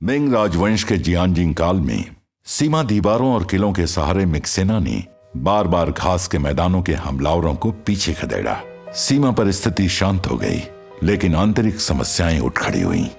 Ming राजवंश के जियानजिंग काल में सीमा दीवारों और किलों के सहारे मिक्सेना ने बार बार घास के मैदानों के हमलावरों को पीछे खदेड़ा। सीमा पर स्थिति शांत हो गई, लेकिन आंतरिक समस्याएं उठ खड़ी हुई।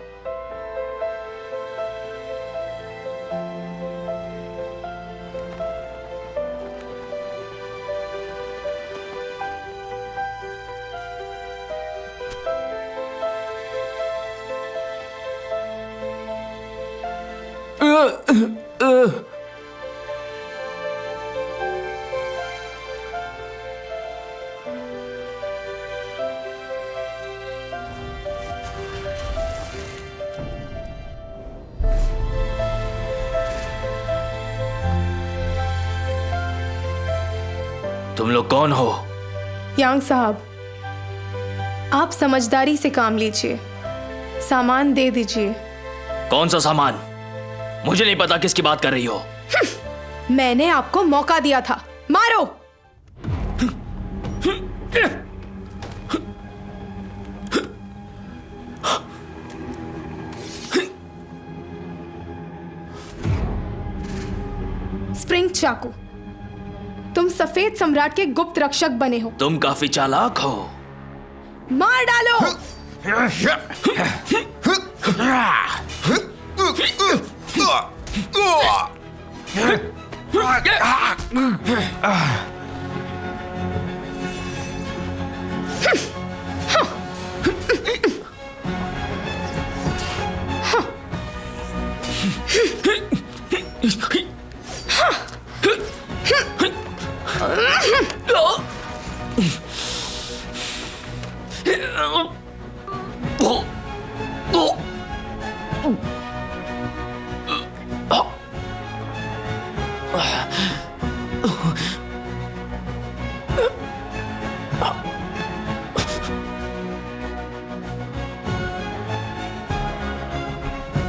तुम लोग कौन हो? यांग साहब, आप समझदारी से काम लीजिए, सामान दे दीजिए। कौन सा सामान? मुझे नहीं पता किसकी बात कर रही हो। मैंने आपको मौका दिया था, मारो। स्प्रिंग चाकू, तुम सफेद सम्राट के गुप्त रक्षक बने हो। तुम काफी चालाक हो। मार डालो।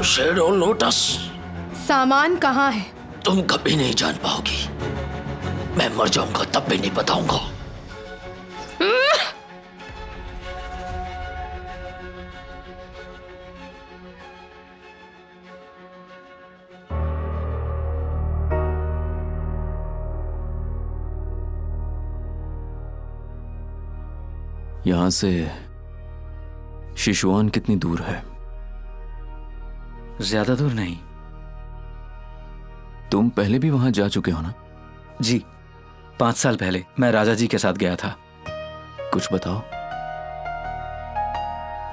शेडो लोटस, सामान कहाँ है? तुम कभी नहीं जान पाओगी। मैं मर जाऊंगा तब भी नहीं बताऊंगा। यहां से शिशुआन कितनी दूर है? ज्यादा दूर नहीं। तुम पहले भी वहां जा चुके हो ना? जी, 5 साल पहले मैं राजा जी के साथ गया था। कुछ बताओ।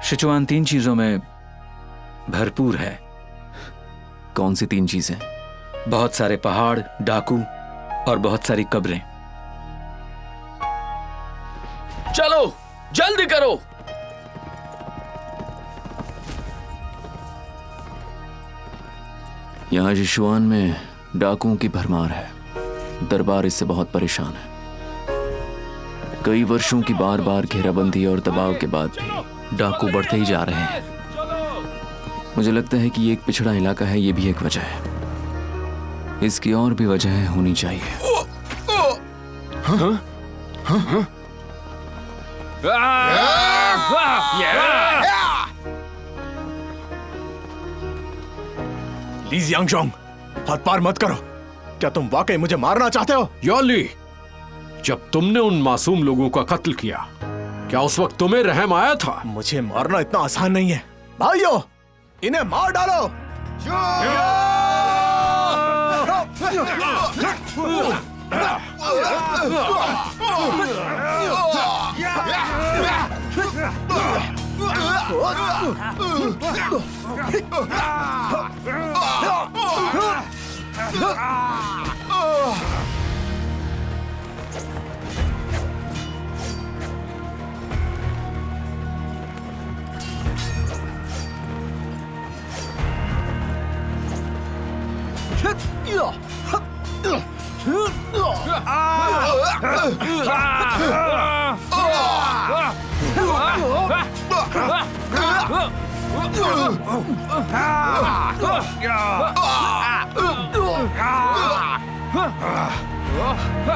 सिचुआन 3 चीजों में भरपूर है। कौन सी 3 चीजें? बहुत सारे पहाड़, डाकू और बहुत सारी कब्रें। चलो जल्दी करो। यहां शिशुआन में डाकुओं की भरमार है। दरबार इससे बहुत परेशान है। कई वर्षों की बार बार घेराबंदी और दबाव के बाद भी डाकू बढ़ते ही जा रहे हैं। मुझे लगता है कि ये एक पिछड़ा इलाका है, ये भी एक वजह है। इसकी और भी वजह होनी चाहिए। ली जियांगशोंग, हाथ पार मत करो। क्या तुम वाकई मुझे मारना चाहते हो? योली, जब तुमने उन मासूम लोगों का कत्ल किया, क्या उस वक्त तुम्हें रहम आया था? मुझे मारना इतना आसान नहीं है। भाइयों, इन्हें मार डालो।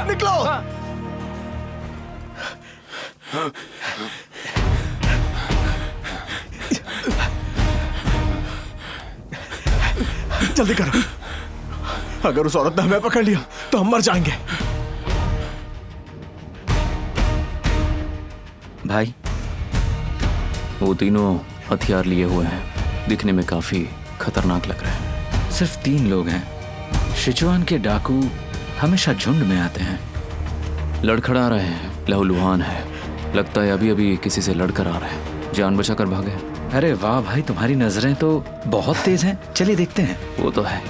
निकलो। जल्दी करो। अगर उस औरत ने हमें पकड़ लिया तो हम मर जाएंगे। भाई, वो तीनों हथियार लिए हुए हैं, दिखने में काफी खतरनाक लग रहे हैं। सिर्फ 3 लोग हैं। सिचुआन के डाकू हमेशा झुंड में आते हैं। लड़खड़ा रहे हैं, लहूलुहान है, लगता है अभी अभी किसी से लड़कर आ रहे हैं, जान बचाकर भागे। अरे वाह भाई, तुम्हारी नजरें तो बहुत तेज हैं। चलिए देखते हैं। वो तो है।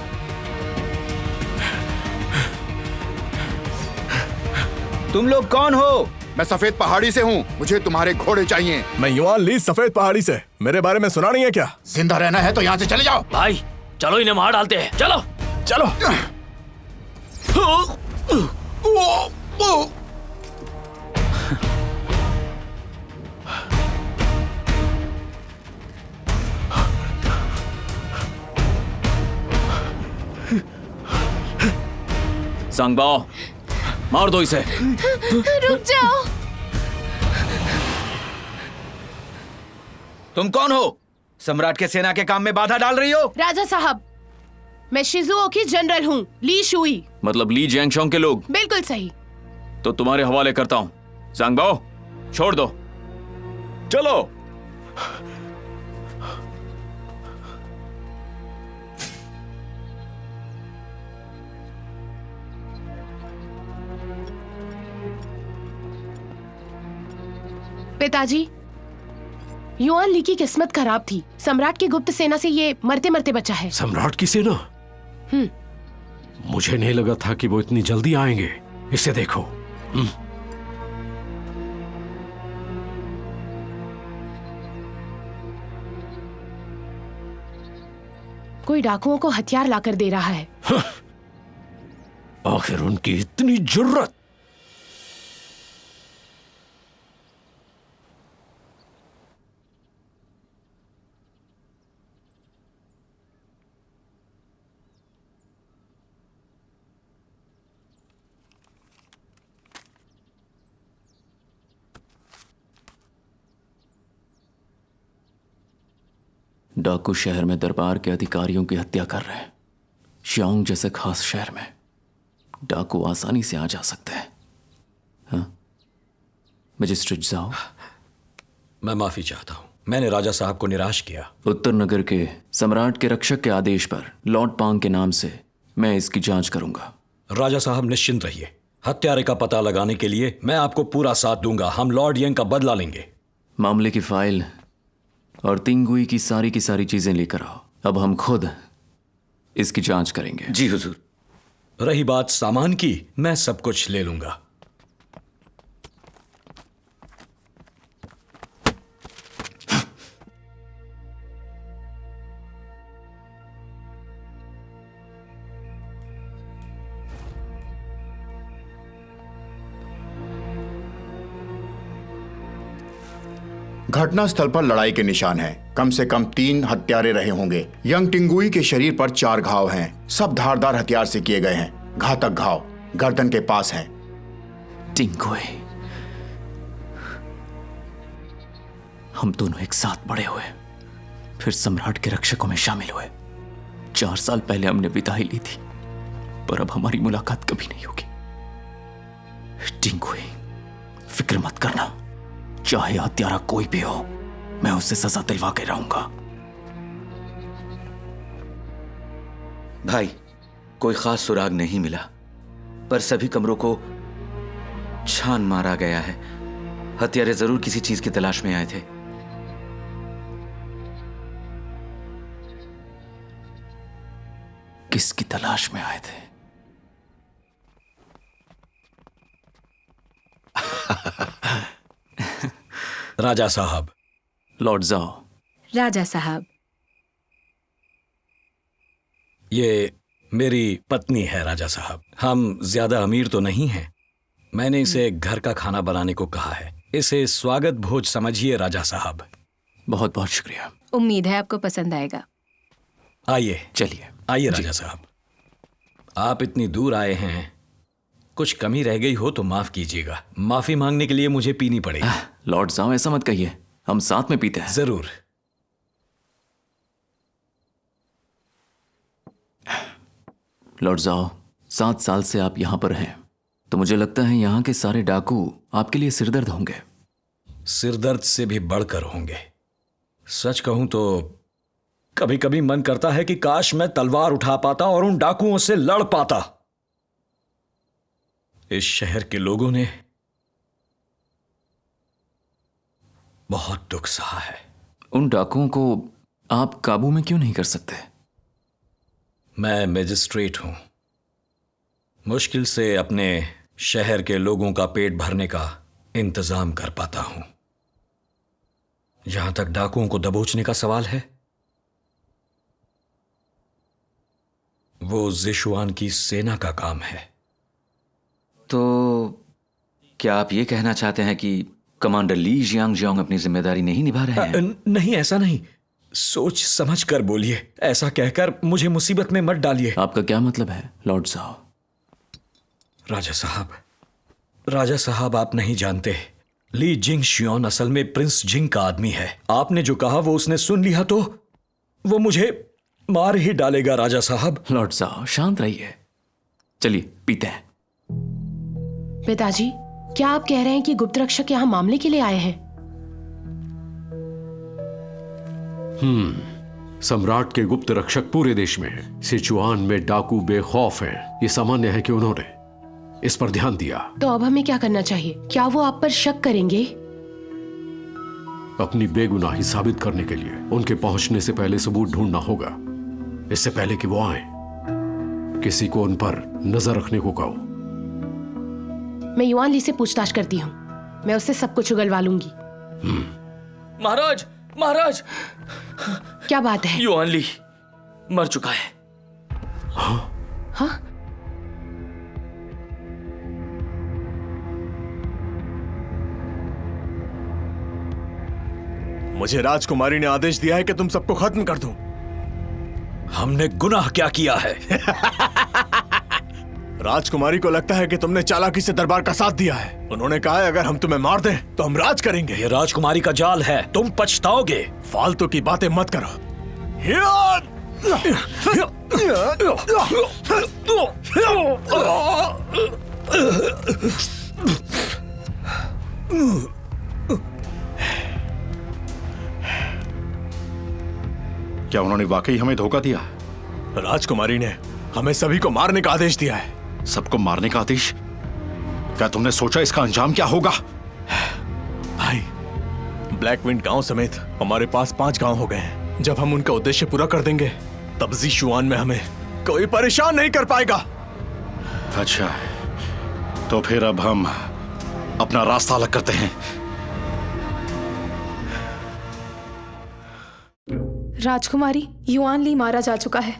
तुम लोग कौन हो? मैं सफेद पहाड़ी से हूँ, मुझे तुम्हारे घोड़े चाहिए। मैं युआन ली सफेद पहाड़ी से। मेरे बारे में सुना नहीं है क्या? जिंदा रहना है तो यहाँ से चले जाओ। भाई चलो इन्हें मार डालते हैं, चलो। चलो। सांगबाओ, मार दो इसे। रुक जाओ। तुम कौन हो? सम्राट के सेना के काम में बाधा डाल रही हो? राजा साहब, मैं शिजुओ की जनरल हूँ, ली शुई। मतलब ली जैंगशोंग के लोग? बिल्कुल सही। तो तुम्हारे हवाले करता हूं। सांगबाओ, छोड़ दो, चलो। पिताजी, युआन ली की किस्मत खराब थी। सम्राट की गुप्त सेना से ये मरते मरते बचा है। सम्राट की सेना? मुझे नहीं लगा था कि वो इतनी जल्दी आएंगे। इसे देखो। कोई डाकुओं को हथियार लाकर दे रहा है। आखिर उनकी इतनी जुर्रत। डाकू शहर में दरबार के अधिकारियों की हत्या कर रहे हैं। श्योंग जैसे खास शहर में डाकू आसानी से आ जा सकते हैं। हाँ? मजिस्ट्रेट जाओ। मैं माफी चाहता हूं, मैंने राजा साहब को निराश किया। उत्तर नगर के सम्राट के रक्षक के आदेश पर लॉर्ड पांग के नाम से मैं इसकी जांच करूंगा। राजा साहब निश्चिंत रहिए, हत्यारे का पता लगाने के लिए मैं आपको पूरा साथ दूंगा। हम लॉर्ड यंग का बदला लेंगे। मामले की फाइल और तिंगुई की सारी चीजें लेकर आओ। अब हम खुद इसकी जांच करेंगे। जी हुजूर। रही बात सामान की, मैं सब कुछ ले लूंगा। घटनास्थल पर लड़ाई के निशान हैं। कम से कम 3 हत्यारे रहे होंगे। यंग टिंगुई के शरीर पर 4 घाव हैं। सब धारदार हथियार से किए गए हैं। घातक घाव गर्दन के पास हैं। टिंगुई, हम दोनों एक साथ बड़े हुए, फिर सम्राट के रक्षकों में शामिल हुए। 4 साल पहले हमने विदाई ली थी, पर अब हमारी मुलाकात कभी नहीं होगी। टिंगुई, फिक्र मत करना, चाहे हत्यारा कोई भी हो, मैं उसे सजा दिलवा के रहूंगा। भाई, कोई खास सुराग नहीं मिला, पर सभी कमरों को छान मारा गया है। हत्यारे जरूर किसी चीज की तलाश में आए थे। किसकी तलाश में आए थे? राजा साहब। लॉर्ड जाओ। राजा साहब, ये मेरी पत्नी है राजा साहब। हम ज्यादा अमीर तो नहीं हैं। मैंने इसे घर का खाना बनाने को कहा है। इसे स्वागत भोज समझिए राजा साहब। बहुत बहुत शुक्रिया। उम्मीद है आपको पसंद आएगा। आइए, चलिए। आइए राजा साहब। आप इतनी दूर आए हैं, कुछ कमी रह गई हो तो माफ कीजिएगा। माफी मांगने के लिए मुझे पीनी पड़ेगी। लॉर्ड साहब, ऐसा मत कहिए, हम साथ में पीते हैं। जरूर। लौट जाओ, 7 साल से आप यहाँ पर हैं, तो मुझे लगता है यहाँ के सारे डाकू आपके लिए सिरदर्द होंगे। सिरदर्द से भी बढ़कर होंगे। सच कहूं तो कभी कभी मन करता है कि काश मैं तलवार उठा पाता और उन डाकुओं से लड़ पाता। इस शहर के लोगों ने बहुत दुख सहा है। उन डाकुओं को आप काबू में क्यों नहीं कर सकते? मैं मजिस्ट्रेट हूं, मुश्किल से अपने शहर के लोगों का पेट भरने का इंतजाम कर पाता हूं। जहां तक डाकुओं को दबोचने का सवाल है, वो ज़िशुआन की सेना का काम है। तो क्या आप ये कहना चाहते हैं कि कमांडर ली जियांगजोंग अपनी जिम्मेदारी नहीं निभा रहे हैं? नहीं, ऐसा नहीं। सोच समझ कर बोलिए, ऐसा कहकर मुझे मुसीबत में मत डालिए। आपका क्या मतलब है लॉर्ड साहब? राजा साहब, आप नहीं जानते, ली जिंग शियोन असल में प्रिंस जिंग का आदमी है। आपने जो कहा वो उसने सुन लिया तो वो मुझे मार ही डालेगा राजा साहब। लॉर्ड साहब शांत रहिए, चलिए पीते हैं। पिताजी, क्या आप कह रहे हैं कि गुप्त रक्षक यहाँ मामले के लिए आए हैं? सम्राट के गुप्त रक्षक पूरे देश में हैं। सिचुआन में डाकू बेखौफ हैं। ये सामान्य है कि उन्होंने इस पर ध्यान दिया। तो अब हमें क्या करना चाहिए? क्या वो आप पर शक करेंगे? अपनी बेगुनाही साबित करने के लिए उनके पहुंचने से पहले सबूत ढूंढना होगा। इससे पहले कि वो आए, किसी को उन पर नजर रखने को कहो। मैं युआन ली से पूछताछ करती हूँ। मैं उससे सब कुछ उगलवा लूंगी। महाराज, महाराज, क्या बात है? युआन ली मर चुका है। हाँ? मुझे राजकुमारी ने आदेश दिया है कि तुम सबको खत्म कर दूं। हमने गुनाह क्या किया है? राजकुमारी को लगता है कि तुमने चालाकी से दरबार का साथ दिया है। उन्होंने कहा है अगर हम तुम्हें मार दें तो हम राज करेंगे। ये राजकुमारी का जाल है, तुम पछताओगे। फालतू की बातें मत करो। क्या उन्होंने वाकई हमें धोखा दिया? राजकुमारी ने हमें सभी को मारने का आदेश दिया है। सबको मारने का आदेश? क्या तुमने सोचा इसका अंजाम क्या होगा? भाई, ब्लैकविंड गांव समेत हमारे पास 5 गांव हो गए हैं। जब हम उनका उद्देश्य पूरा कर देंगे तब ज़िशुआन में हमें कोई परेशान नहीं कर पाएगा। अच्छा, तो फिर अब हम अपना रास्ता अलग करते हैं। राजकुमारी, युआन ली मारा जा चुका है।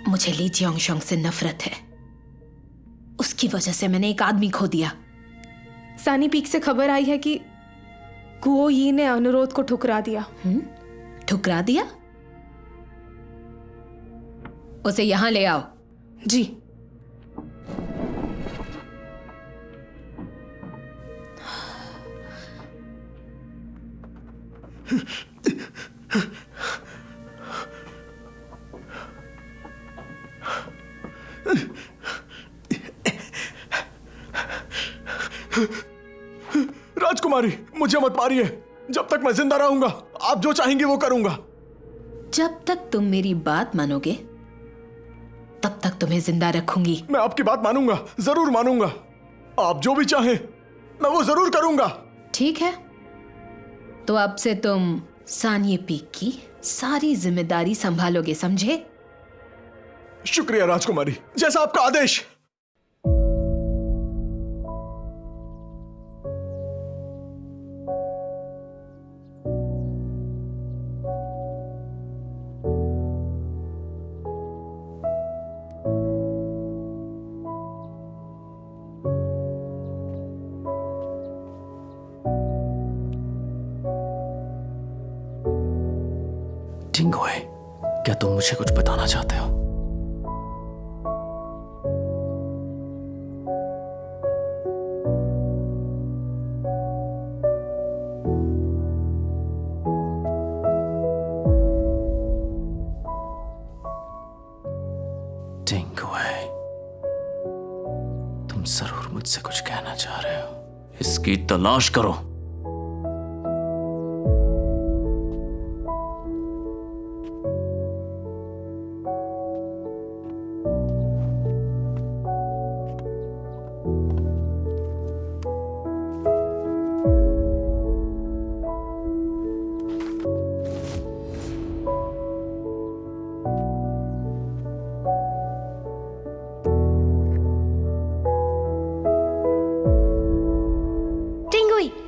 मुझे ली जियांगशोंग से नफरत है। उसकी वजह से मैंने एक आदमी खो दिया। सानी पीक से खबर आई है कि गुओ यी ने अनुरोध को ठुकरा दिया। ठुकरा दिया? उसे यहां ले आओ। जी। राजकुमारी, मुझे मत मारिए। जब तक मैं जिंदा रहूंगा आप जो चाहेंगे वो करूंगा। जब तक तुम मेरी बात मानोगे तब तक तुम्हें जिंदा रखूंगी। मैं आपकी बात मानूंगा, जरूर मानूंगा। आप जो भी चाहें मैं वो जरूर करूंगा। ठीक है, तो अब से तुम सानिये पीक की सारी जिम्मेदारी संभालोगे, समझे? शुक्रिया राजकुमारी, जैसा आपका आदेश। टिंगोए, क्या तुम मुझे कुछ बताना चाहते हो? टिंगुई, तुम जरूर मुझसे कुछ कहना चाह रहे हो। इसकी तलाश करो।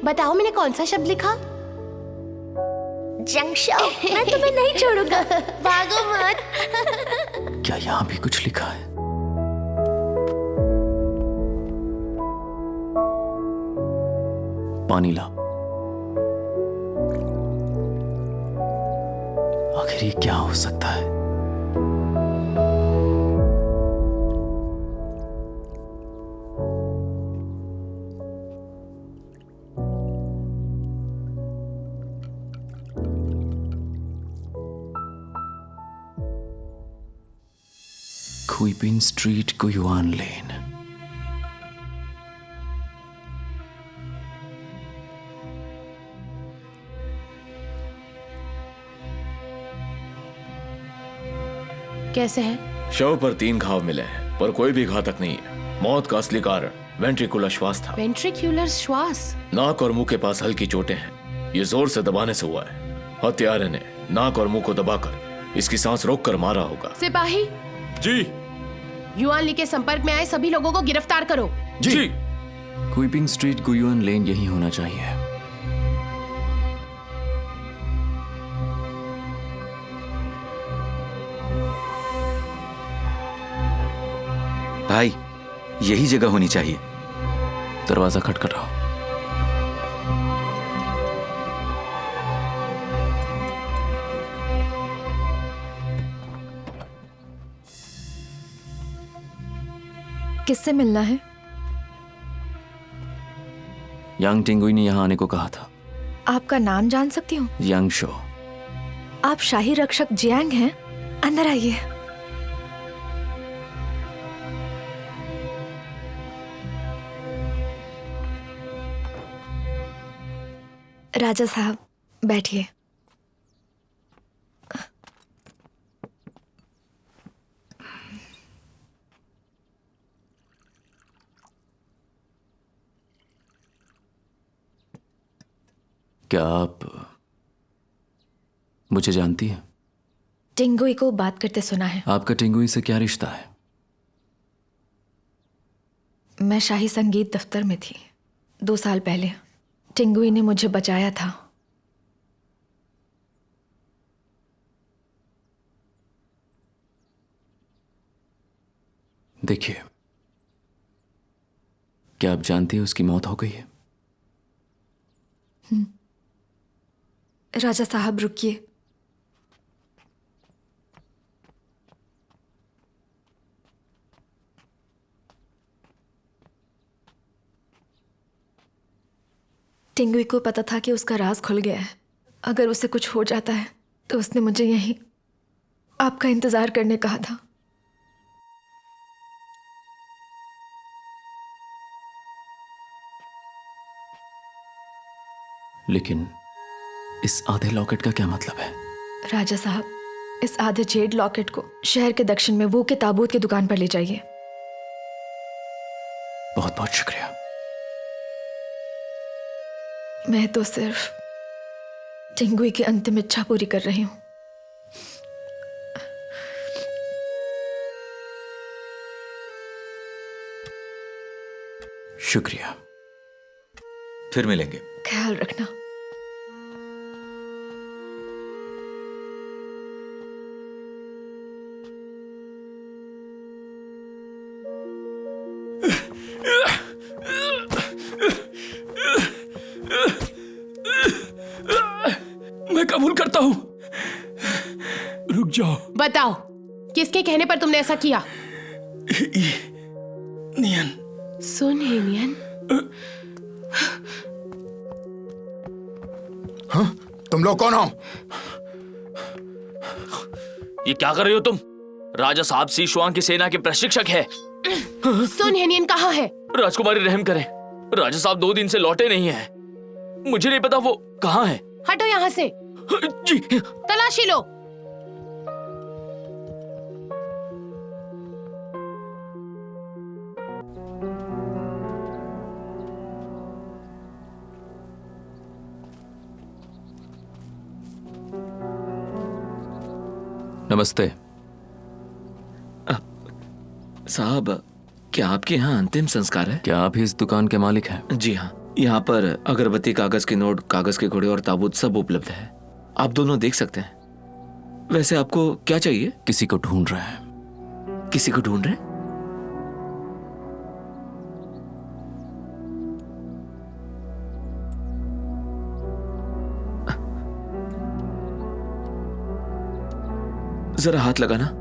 बताओ मैंने कौन सा शब्द लिखा? जंक्शो, मैं तुम्हें नहीं छोड़ूंगा। भागो मत। क्या यहाँ भी कुछ लिखा है? पानी ला। आखिर ये क्या हो सकता है? Queen Street, Guyuan Lane. कैसे है? शव पर 3 घाव मिले हैं, पर कोई भी घातक नहीं है। मौत का असली कारण वेंट्रिकुलर श्वास था। वेंट्रिकुलर श्वास? नाक और मुंह के पास हल्की चोटें हैं। ये जोर से दबाने से हुआ है। हत्यारे ने नाक और मुंह को दबाकर इसकी सांस रोककर मारा होगा। सिपाही जी। युआन ली के संपर्क में आए सभी लोगों को गिरफ्तार करो। जी। क्वीपिंग स्ट्रीट, गुयुआन लेन यही होना चाहिए। भाई, यही जगह होनी चाहिए। दरवाजा खटखटाओ। किससे मिलना है? यांग टिंगुई ने यहाँ आने को कहा था। आपका नाम जान सकती हूँ? यांग शो। आप शाही रक्षक जियांग हैं? अंदर आइए। राजा साहब, बैठिए। क्या आप मुझे जानती हैं? टिंगुई को बात करते सुना है। आपका टिंगुई से क्या रिश्ता है? मैं शाही संगीत दफ्तर में थी 2 साल पहले। टिंगुई ने मुझे बचाया था। देखिए, क्या आप जानती हैं उसकी मौत हो गई है? राजा साहब, रुकिए। टिंगुई को पता था कि उसका राज खुल गया है। अगर उसे कुछ हो जाता है तो उसने मुझे यहीं आपका इंतजार करने कहा था। लेकिन इस आधे लॉकेट का क्या मतलब है? राजा साहब, इस आधे जेड लॉकेट को शहर के दक्षिण में वो के ताबूत की दुकान पर ले जाइए। बहुत बहुत शुक्रिया। मैं तो सिर्फ टिंगुई की अंतिम इच्छा पूरी कर रही हूं। शुक्रिया। फिर मिलेंगे। ख्याल रखना। मैं कबूल करता हूं। रुक जाओ। बताओ, किसके कहने पर तुमने ऐसा किया? नियन। सुन हे नियन। हाँ? तुम लोग कौन हो? ये क्या कर रही हो तुम? राजा साहब सीशुआंग की सेना के प्रशिक्षक है। सुन हेनियन कहाँ है? राजकुमारी रहम करें, राजा साहब 2 दिन से लौटे नहीं हैं। मुझे नहीं पता वो कहाँ है। हटो यहाँ से। जी। तलाशी लो। नमस्ते साहब, क्या आपके यहाँ अंतिम संस्कार है? क्या आप ही इस दुकान के मालिक हैं? जी हाँ, यहाँ पर अगरबत्ती, कागज के नोट, कागज के घोड़े और ताबूत सब उपलब्ध है। आप दोनों देख सकते हैं। वैसे आपको क्या चाहिए? किसी को ढूंढ रहे हैं। किसी को ढूंढ रहे? जरा हाथ लगाना।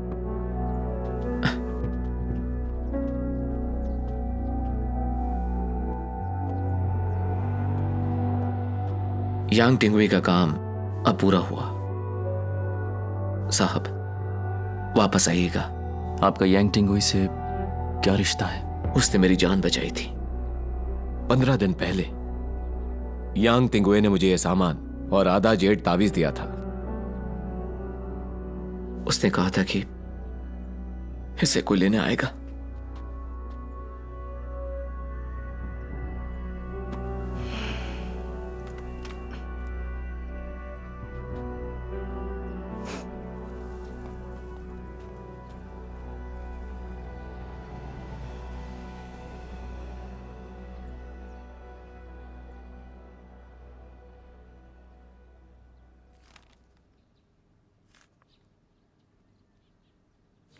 यांग टिंगुई का काम अब पूरा हुआ। साहब, वापस आइएगा। आपका यांग टिंगुई से क्या रिश्ता है? उसने मेरी जान बचाई थी। 15 दिन पहले यांग टिंगुई ने मुझे यह सामान और आधा जेड तावीज दिया था। उसने कहा था कि इसे कोई लेने आएगा।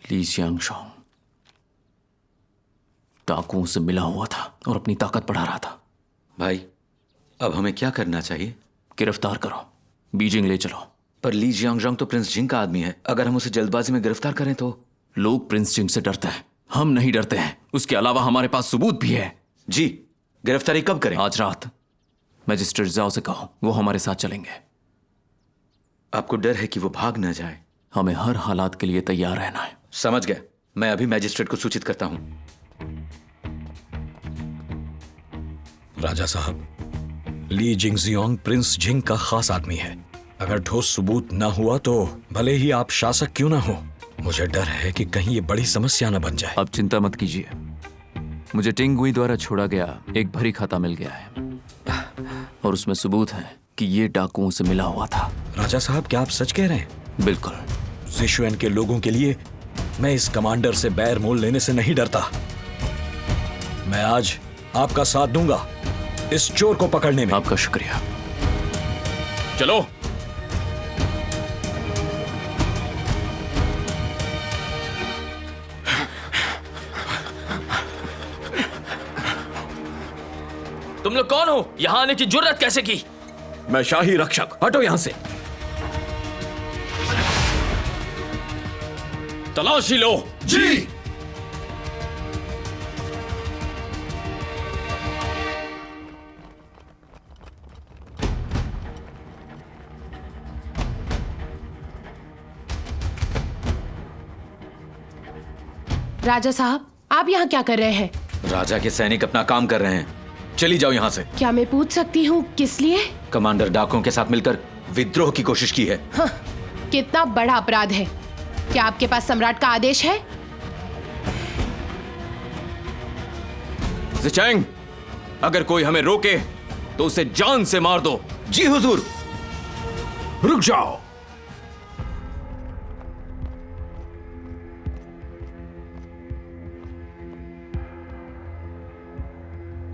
ली जियांगशॉन्ग डाकुओं से मिला हुआ था और अपनी ताकत बढ़ा रहा था। भाई, अब हमें क्या करना चाहिए? गिरफ्तार करो, बीजिंग ले चलो। पर ली जियांगशॉन्ग तो प्रिंस जिंग का आदमी है। अगर हम उसे जल्दबाजी में गिरफ्तार करें तो? लोग प्रिंस जिंग से डरते हैं, हम नहीं डरते हैं। उसके अलावा हमारे पास सबूत भी है। जी, गिरफ्तारी कब करें? आज रात। मजिस्ट्रेट जाओ से कहो, वो हमारे साथ चलेंगे। आपको डर है कि वो भाग न जाए? हमें हर हालात के लिए तैयार रहना है। समझ गया। मैं अभी मैजिस्ट्रेट को सूचित करता हूं। राजा साहब, ली जिंगजियांग प्रिंस जिंग का खास आदमी है। अगर ठोस सबूत ना हुआ तो भले ही आप शासक क्यों ना हो, मुझे डर है कि कहीं ये बड़ी समस्या ना बन जाए। अब चिंता मत कीजिए, मुझे टिंगुई द्वारा छोड़ा गया एक भरी खाता मिल गया है और उसमें सबूत है कि ये डाकुओं से मिला हुआ था। राजा साहब, क्या आप सच कह रहे हैं? बिल्कुल। सिशुएन के लोगों के लिए मैं इस कमांडर से बैर मोल लेने से नहीं डरता। मैं आज आपका साथ दूंगा इस चोर को पकड़ने में। आपका शुक्रिया। चलो। तुम लोग कौन हो? यहां आने की जुर्रत कैसे की? मैं शाही रक्षक। हटो यहां से। तलाशी लो। जी। राजा साहब, आप यहाँ क्या कर रहे हैं? राजा के सैनिक अपना काम कर रहे हैं। चली जाओ यहाँ से। क्या मैं पूछ सकती हूँ किस लिए? कमांडर डाकुओं के साथ मिलकर विद्रोह की कोशिश की है। हाँ, कितना बड़ा अपराध है। क्या आपके पास सम्राट का आदेश है? ज़िचैंग, अगर कोई हमें रोके तो उसे जान से मार दो। जी हुजूर। रुक जाओ।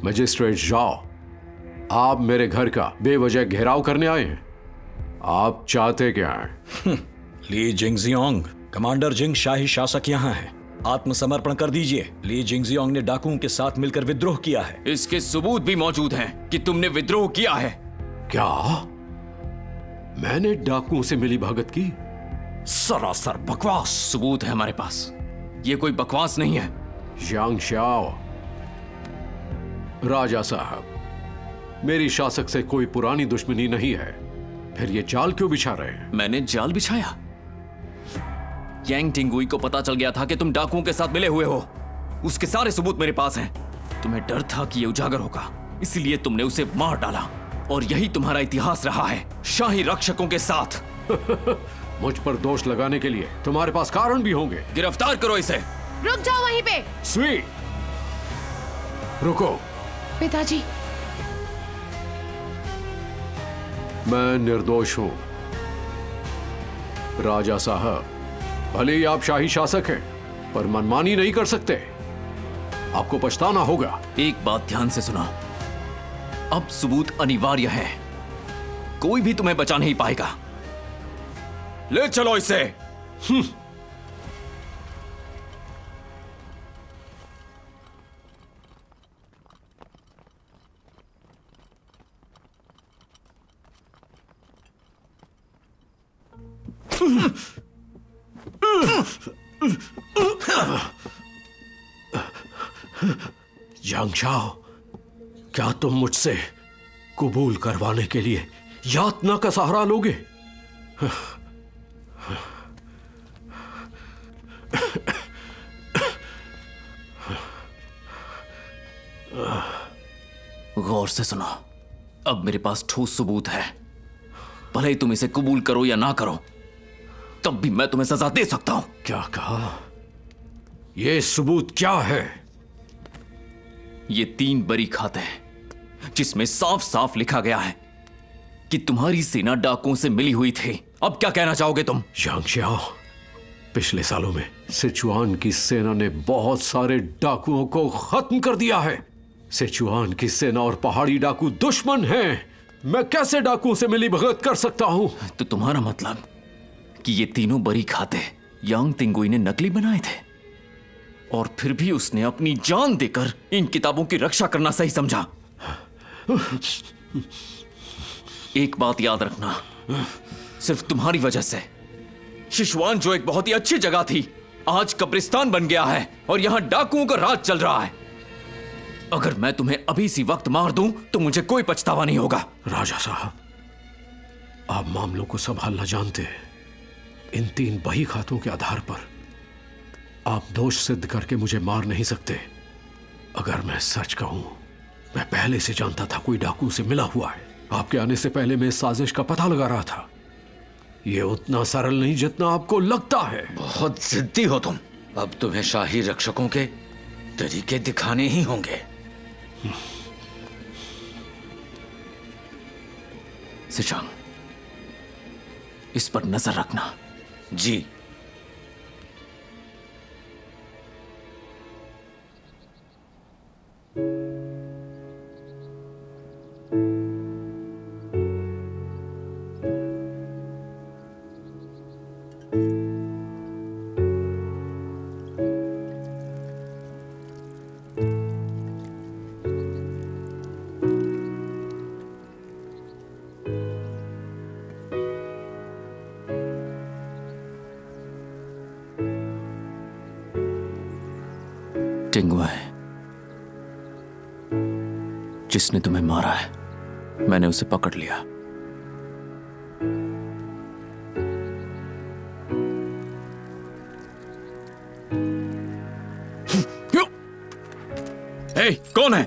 मजिस्ट्रेट जाओ, आप मेरे घर का बेवजह घेराव करने आए हैं। आप चाहते क्या हैं? ली जिंगजियांग, कमांडर जिंग शाही शासक यहाँ हैं। आत्मसमर्पण कर दीजिए। ली जिंगजियांग ने डाकुओं के साथ मिलकर विद्रोह किया है। इसके सबूत भी मौजूद हैं कि तुमने विद्रोह किया है। क्या मैंने डाकुओं से मिली भगत की? सरासर बकवास। सबूत है हमारे पास, ये कोई बकवास नहीं है। यांग शाओ, राजा साहब, मेरी शासक से कोई पुरानी दुश्मनी नहीं है, फिर ये जाल क्यों बिछा रहे हैं? मैंने जाल बिछाया? यांग टिंगुई को पता चल गया था कि तुम डाकुओं के साथ मिले हुए हो। उसके सारे सबूत मेरे पास हैं। तुम्हें डर था कि ये उजागर होगा, इसलिए तुमने उसे मार डाला। और यही तुम्हारा इतिहास रहा है, शाही रक्षकों के साथ। मुझ पर दोष लगाने के लिए तुम्हारे पास कारण भी होंगे। गिरफ्तार करो इसे। रुक जाओ वहीं पे। स्वी, रुको। पिताजी, मैं निर्दोष हूं। राजा साहब, भले ही आप शाही शासक हैं, पर मनमानी नहीं कर सकते। आपको पछताना होगा। एक बात ध्यान से सुनो, अब सबूत अनिवार्य है। कोई भी तुम्हें बचा नहीं पाएगा। ले चलो इसे। यांग शाओ, क्या तुम मुझसे कबूल करवाने के लिए यातना का सहारा लोगे? गौर से सुनो, अब मेरे पास ठोस सबूत है। भले ही तुम इसे कबूल करो या ना करो, तब भी मैं तुम्हें सजा दे सकता हूं। क्या कहा? यह सबूत क्या है? ये 3 बड़ी खाते हैं जिसमें साफ साफ लिखा गया है कि तुम्हारी सेना डाकुओं से मिली हुई थी। अब क्या कहना चाहोगे तुम? यांग शाओ, पिछले सालों में सिचुआन की सेना ने बहुत सारे डाकुओं को खत्म कर दिया है। सिचुआन की सेना और पहाड़ी डाकू दुश्मन हैं। मैं कैसे डाकुओं से मिली भगत कर सकता हूं? तो तुम्हारा मतलब कि ये तीनों बड़ी खाते यांग टिंगुई ने नकली बनाए थे, और फिर भी उसने अपनी जान देकर इन किताबों की रक्षा करना सही समझा। एक बात याद रखना, सिर्फ तुम्हारी वजह से सिचुआन, जो एक बहुत ही अच्छी जगह थी, आज कब्रिस्तान बन गया है और यहां डाकुओं का राज चल रहा है। अगर मैं तुम्हें अभी इसी वक्त मार दूं तो मुझे कोई पछतावा नहीं होगा। राजा साहब, आप मामलों को संभालना जानते हैं। इन 3 बही खातों के आधार पर आप दोष सिद्ध करके मुझे मार नहीं सकते। अगर मैं सच कहूं, मैं पहले से जानता था कोई डाकू से मिला हुआ है। आपके आने से पहले मैं इस साजिश का पता लगा रहा था। यह उतना सरल नहीं जितना आपको लगता है। बहुत जिद्दी हो तुम। अब तुम्हें शाही रक्षकों के तरीके दिखाने ही होंगे। सिचांग, इस पर नजर रखना। जी। टिंगुई, जिसने तुम्हें मारा है, मैंने उसे पकड़ लिया। हे, कौन है?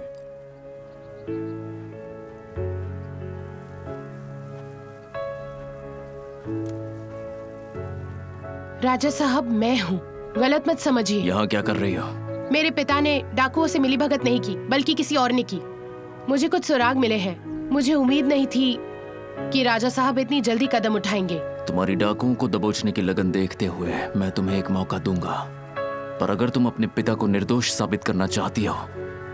राजा साहब, मैं हूँ, गलत मत समझिए। यहाँ क्या कर रही हो? मेरे पिता ने डाकुओं से मिली भगत नहीं की, बल्कि किसी और ने की। मुझे कुछ सुराग मिले हैं। मुझे उम्मीद नहीं थी कि राजा साहब इतनी जल्दी कदम उठाएंगे। तुम्हारी डाकुओं को दबोचने की लगन देखते हुए मैं तुम्हें एक मौका दूंगा, पर अगर तुम अपने पिता को निर्दोष साबित करना चाहती हो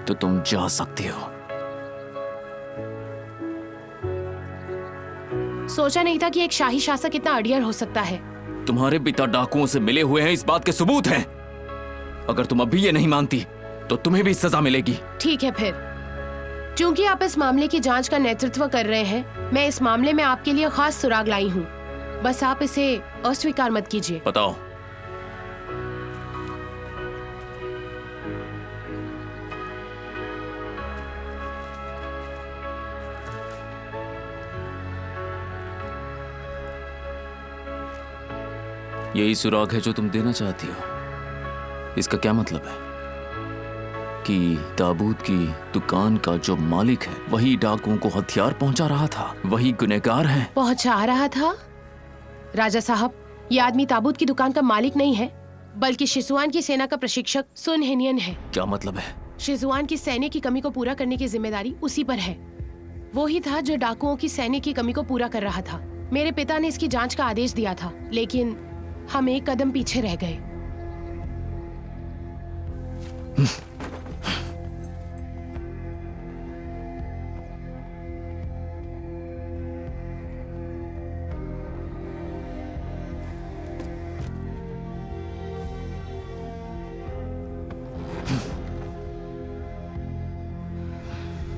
तो तुम जा सकती हो। सोचा नहीं था कि एक शाही शासक इतना अड़ियल हो सकता है। तुम्हारे पिता डाकुओं से मिले हुए हैं, इस बात के सबूत हैं। अगर तुम अभी ये नहीं मानती तो तुम्हें भी सजा मिलेगी। ठीक है फिर, क्योंकि आप इस मामले की जांच का नेतृत्व कर रहे हैं, मैं इस मामले में आपके लिए खास सुराग लाई हूँ। बस आप इसे अस्वीकार मत कीजिए। बताओ। यही सुराग है जो तुम देना चाहती हो। इसका क्या मतलब है कि ताबूत की दुकान का जो मालिक है वही डाकुओं को हथियार पहुंचा रहा था, वही गुनहगार है? पहुंचा रहा था? राजा साहब, ये आदमी ताबूत की दुकान का मालिक नहीं है, बल्कि शिजुआन की सेना का प्रशिक्षक सुन हेनियन है। क्या मतलब है? शिजुआन की सैन्य की कमी को पूरा करने की जिम्मेदारी उसी पर है। वो ही था जो डाकुओं की सैन्य की कमी को पूरा कर रहा था। मेरे पिता ने इसकी जांच का आदेश दिया था, लेकिन हम एक कदम पीछे रह गए।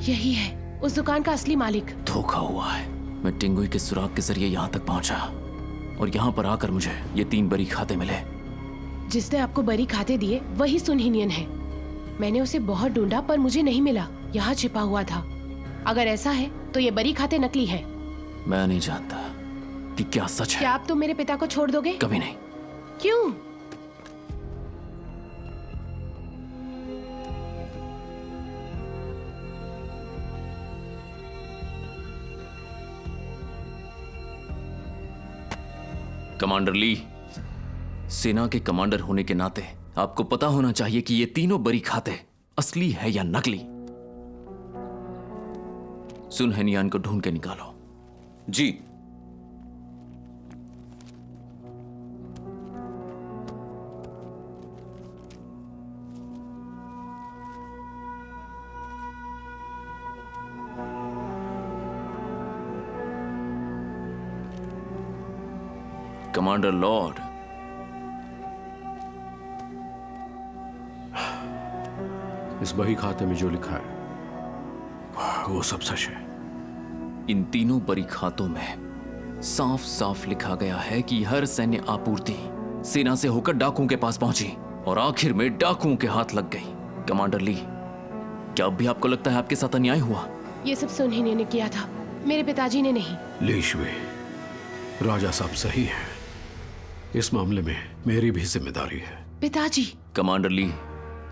यही है उस दुकान का असली मालिक। धोखा हुआ है। मैं टिंगुई के सुराग के जरिए यहाँ तक पहुंचा और यहाँ पर आकर मुझे ये 3 बरी खाते मिले। जिसने आपको बरी खाते दिए वही सुन हेनियन है। मैंने उसे बहुत ढूंढा पर मुझे नहीं मिला, यहाँ छिपा हुआ था। अगर ऐसा है तो ये बरी खाते नकली है। मैं नहीं जानता कि क्या सच है। क्या आप तो मेरे पिता को छोड़ दोगे? कभी नहीं। क्यों? कमांडर ली, सेना के कमांडर होने के नाते आपको पता होना चाहिए कि ये तीनों बरी खाते असली है या नकली। सुन हेनियान को ढूंढ के निकालो। जी। कमांडर लॉर्ड, इस बही खाते में जो लिखा है वो सब सच है। इन तीनों बरी खातों में साफ साफ लिखा गया है कि हर सैन्य आपूर्ति सेना से होकर डाकुओं के पास पहुंची और आखिर में डाकुओं के हाथ लग गई। कमांडर ली, क्या अब भी आपको लगता है आपके साथ अन्याय हुआ? ये सब सुन हेनियन ने किया था, मेरे पिताजी ने नहीं। ली शुई, राजा साहब सही है। इस मामले में मेरी भी जिम्मेदारी है। पिताजी। कमांडर ली,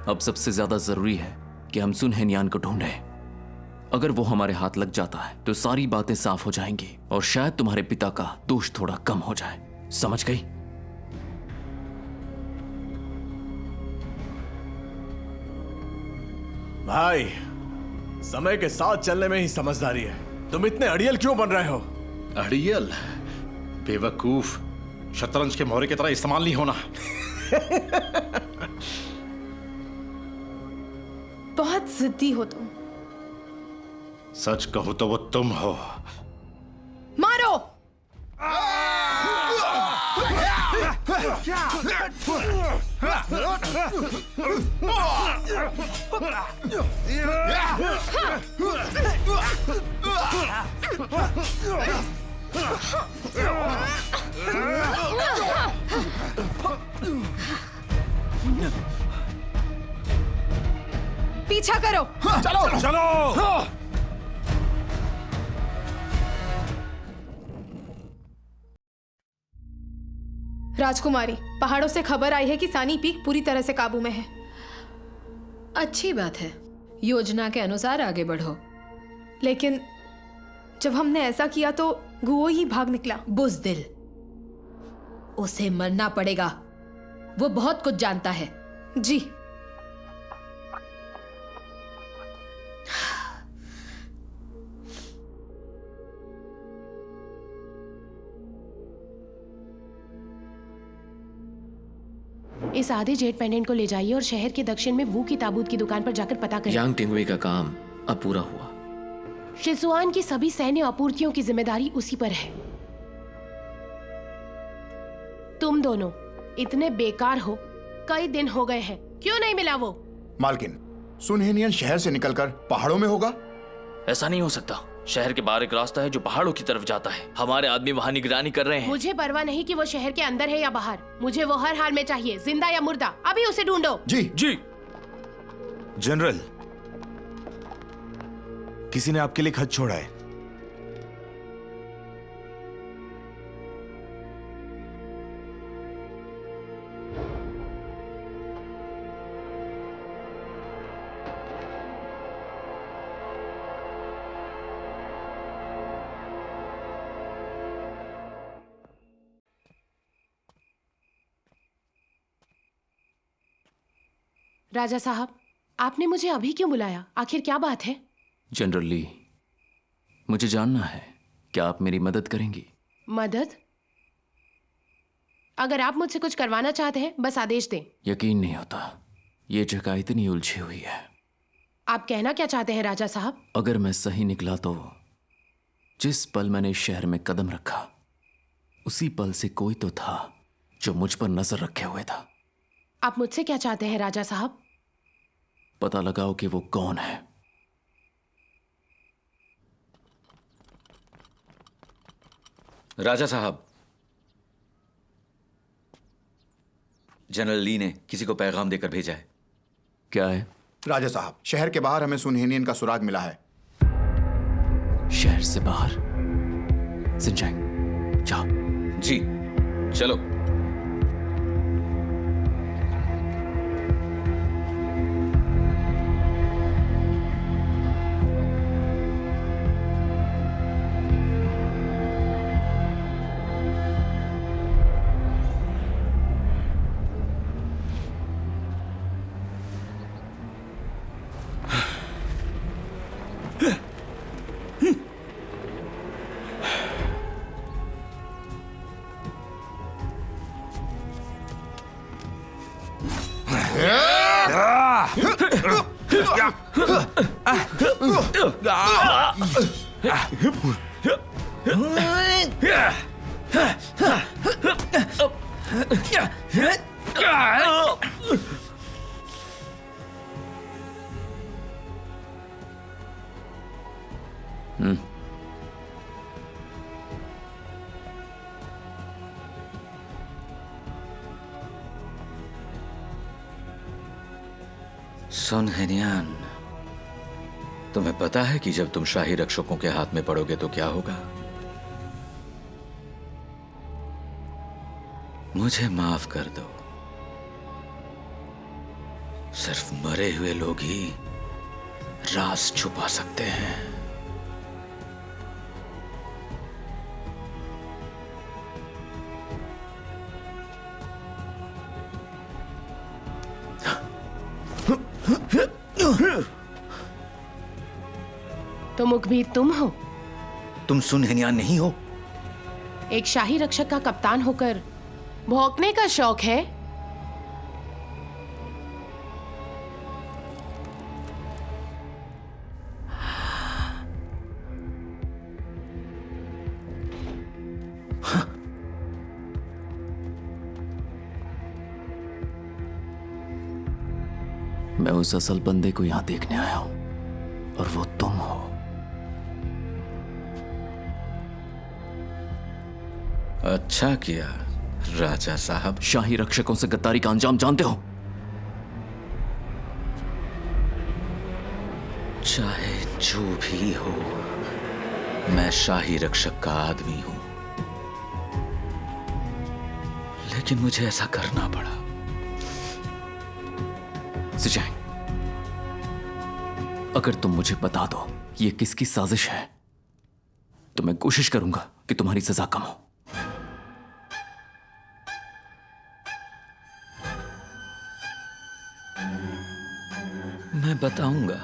अब सबसे ज्यादा जरूरी है कि हम सुन हेनियान को ढूंढें। अगर वो हमारे हाथ लग जाता है तो सारी बातें साफ हो जाएंगी और शायद तुम्हारे पिता का दोष थोड़ा कम हो जाए। समझ गई? भाई, समय के साथ चलने में ही समझदारी है। तुम इतने अड़ियल क्यों बन रहे हो? अड़ियल? बेवकूफ, शतरंज के मोहरे की तरह इस्तेमाल नहीं होना। बहुत जिद्दी हो तुम। सच कहूं तो वो तुम हो। मारो! पीछा करो। चलो चलो। राजकुमारी, पहाड़ों से खबर आई है कि सानी पीक पूरी तरह से काबू में है। अच्छी बात है, योजना के अनुसार आगे बढ़ो। लेकिन जब हमने ऐसा किया तो गुओ ही भाग निकला। बुज़दिल, उसे मरना पड़ेगा। वो बहुत कुछ जानता है। जी। इस आधे जेट पेंडेंट को ले जाइए और शहर के दक्षिण में वू की ताबूत की दुकान पर जाकर पता करें। यांग टिंगुई का काम अब पूरा हुआ। शिजुआन की सभी सैन्य आपूर्तियों की जिम्मेदारी उसी पर है। तुम दोनों इतने बेकार हो, कई दिन हो गए हैं, क्यों नहीं मिला वो? मालकिन, सुन हेनियन शहर से निकलकर पहाड़ों में होगा। ऐसा नहीं हो सकता। शहर के बाहर एक रास्ता है जो पहाड़ों की तरफ जाता है। हमारे आदमी वहाँ निगरानी कर रहे हैं। मुझे परवाह नहीं कि वो शहर के अंदर है या बाहर। मुझे वो हर हाल में चाहिए, जिंदा या मुर्दा। अभी उसे ढूंढो। जी जी। जनरल, किसी ने आपके लिए खत छोड़ा है। राजा साहब, आपने मुझे अभी क्यों बुलाया? आखिर क्या बात है? जनरल ली, मुझे जानना है, क्या आप मेरी मदद करेंगी? मदद? अगर आप मुझसे कुछ करवाना चाहते हैं, बस आदेश दें। यकीन नहीं होता, ये जगह इतनी उलझी हुई है। आप कहना क्या चाहते हैं राजा साहब? अगर मैं सही निकला तो जिस पल मैंने इस शहर में कदम रखा, उसी पल से कोई तो था जो मुझ पर नजर रखे हुए था। आप मुझसे क्या चाहते हैं राजा साहब? पता लगाओ कि वो कौन है। राजा साहब, जनरल ली ने किसी को पैगाम देकर भेजा है। क्या है? राजा साहब, शहर के बाहर हमें सुनहेनियन का सुराग मिला है। शहर से बाहर? सिंचैंग, जाओ। जी, चलो। सुनहेनियन, तुम्हें पता है कि जब तुम शाही रक्षकों के हाथ में पड़ोगे तो क्या होगा? मुझे माफ कर दो, सिर्फ मरे हुए लोग ही राज छुपा सकते हैं। तो मुखबिर तुम हो? तुम सुनहेनियन नहीं हो? एक शाही रक्षक का कप्तान होकर भौंकने का शौक है? मैं उस असल बंदे को यहां देखने आया हूं, और वो तुम हो। अच्छा किया राजा साहब। शाही रक्षकों से गद्दारी का अंजाम जानते हो? चाहे जो भी हो, मैं शाही रक्षक का आदमी हूं, लेकिन मुझे ऐसा करना पड़ा। सिंचैंग, अगर तुम मुझे बता दो ये किसकी साजिश है, तो मैं कोशिश करूंगा कि तुम्हारी सजा कम हो। मैं बताऊंगा,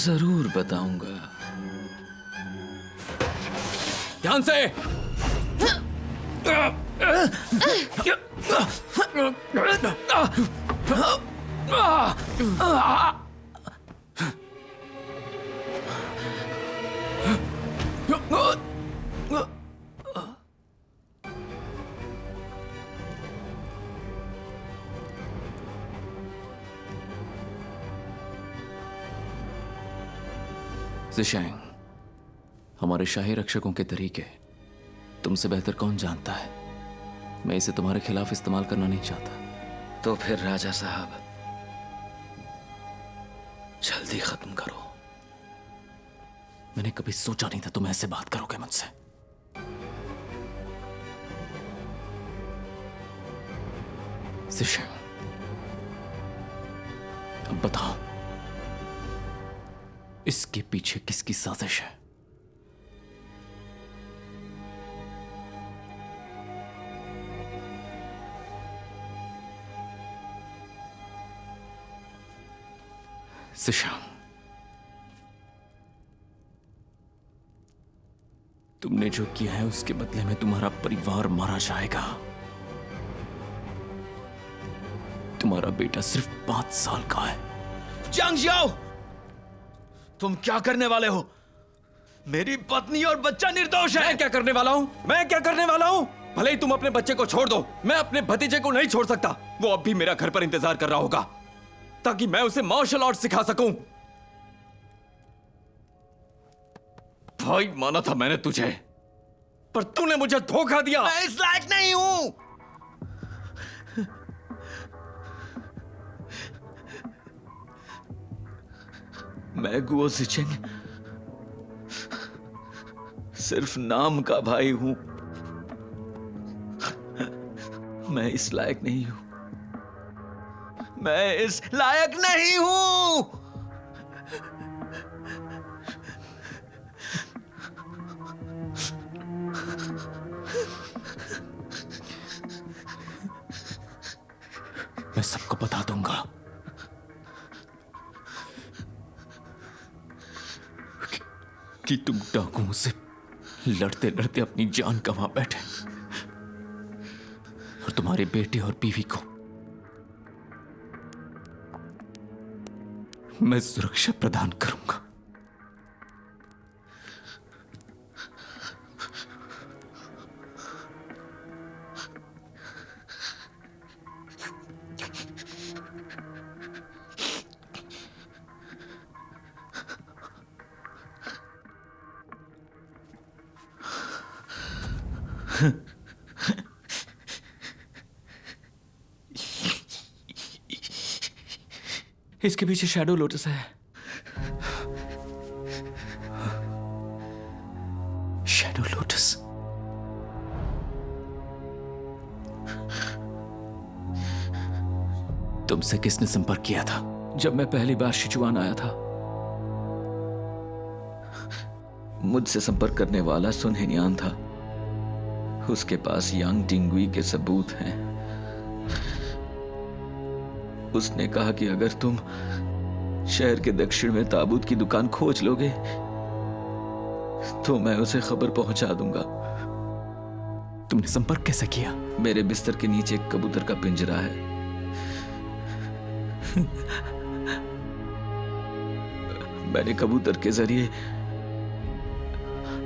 जरूर बताऊंगा। ध्यान से। सिंचैंग, हमारे शाही रक्षकों के तरीके तुमसे बेहतर कौन जानता है? मैं इसे तुम्हारे खिलाफ इस्तेमाल करना नहीं चाहता। तो फिर राजा साहब, जल्दी खत्म करो। मैंने कभी सोचा नहीं था तुम ऐसे बात करोगे मुझसे। सिंचैंग, अब बताओ इसके पीछे किसकी साजिश है? सिशांग, तुमने जो किया है उसके बदले में तुम्हारा परिवार मारा जाएगा। तुम्हारा बेटा सिर्फ 5 साल का है। जांग जियाओ, तुम क्या करने वाले हो? मेरी पत्नी और बच्चा निर्दोष है। मैं क्या करने वाला हूं? मैं क्या करने वाला हूं? भले ही तुम अपने बच्चे को छोड़ दो, मैं अपने भतीजे को नहीं छोड़ सकता। वो अब भी मेरा घर पर इंतजार कर रहा होगा ताकि मैं उसे मार्शल आर्ट सिखा सकूं। भाई, माना था मैंने तुझे, पर तूने मुझे धोखा दिया। मैं इस लायक नहीं हूं। मैं गुओ जिचेंग सिर्फ नाम का भाई हूं। मैं इस लायक नहीं हूं। मैं इस लायक नहीं हूं। मैं सबको बता दूंगा कि तुम डाकुओं से लड़ते लड़ते अपनी जान गंवा बैठे और तुम्हारे बेटे और बीवी को मैं सुरक्षा प्रदान करूंगा। इसके पीछे शैडो लोटस है। Shadow lotus? तुमसे किसने संपर्क किया था? जब मैं पहली बार सिचुआन आया था, मुझसे संपर्क करने वाला सुन हेनियान था। उसके पास यांग टिंगुई के सबूत हैं। उसने कहा कि अगर तुम शहर के दक्षिण में ताबूत की दुकान खोज लोगे तो मैं उसे खबर पहुंचा दूंगा। तुमने संपर्क कैसे किया? मेरे बिस्तर के नीचे एक कबूतर का पिंजरा है। मैंने कबूतर के जरिए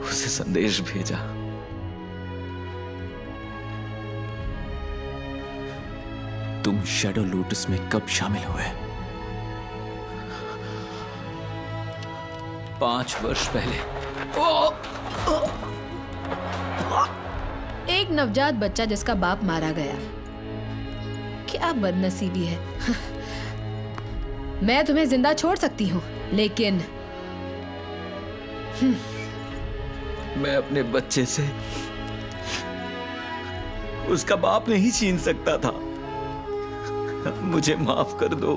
उसे संदेश भेजा। तुम शैडो लोटस में कब शामिल हुए? 5 वर्ष पहले। एक नवजात बच्चा जिसका बाप मारा गया। क्या बदनसीबी है। मैं तुम्हें जिंदा छोड़ सकती हूँ, लेकिन मैं अपने बच्चे से उसका बाप नहीं छीन सकता था। मुझे माफ कर दो।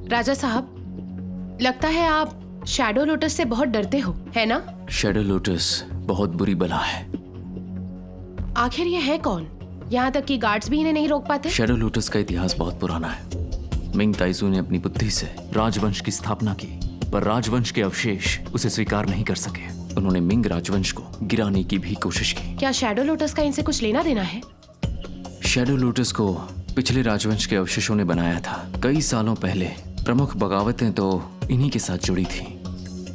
राजा साहब, लगता है आप शैडो लोटस से बहुत डरते हो, है ना? शैडो लोटस बहुत बुरी बला है। आखिर ये है कौन? यहाँ तक कि गार्ड्स भी इन्हें नहीं रोक पाते। शैडो लोटस का इतिहास बहुत पुराना है। मिंग ताइजू ने अपनी बुद्धि से राजवंश की स्थापना की, पर राजवंश के अवशेष उसे स्वीकार नहीं कर सके। उन्होंने मिंग राजवंश को गिराने की भी कोशिश की। क्या शैडो लोटस का इनसे कुछ लेना देना है? शैडो लोटस को पिछले राजवंश के अवशेषों ने बनाया था। कई सालों पहले प्रमुख बगावतें तो इन्हीं के साथ जुड़ी थी।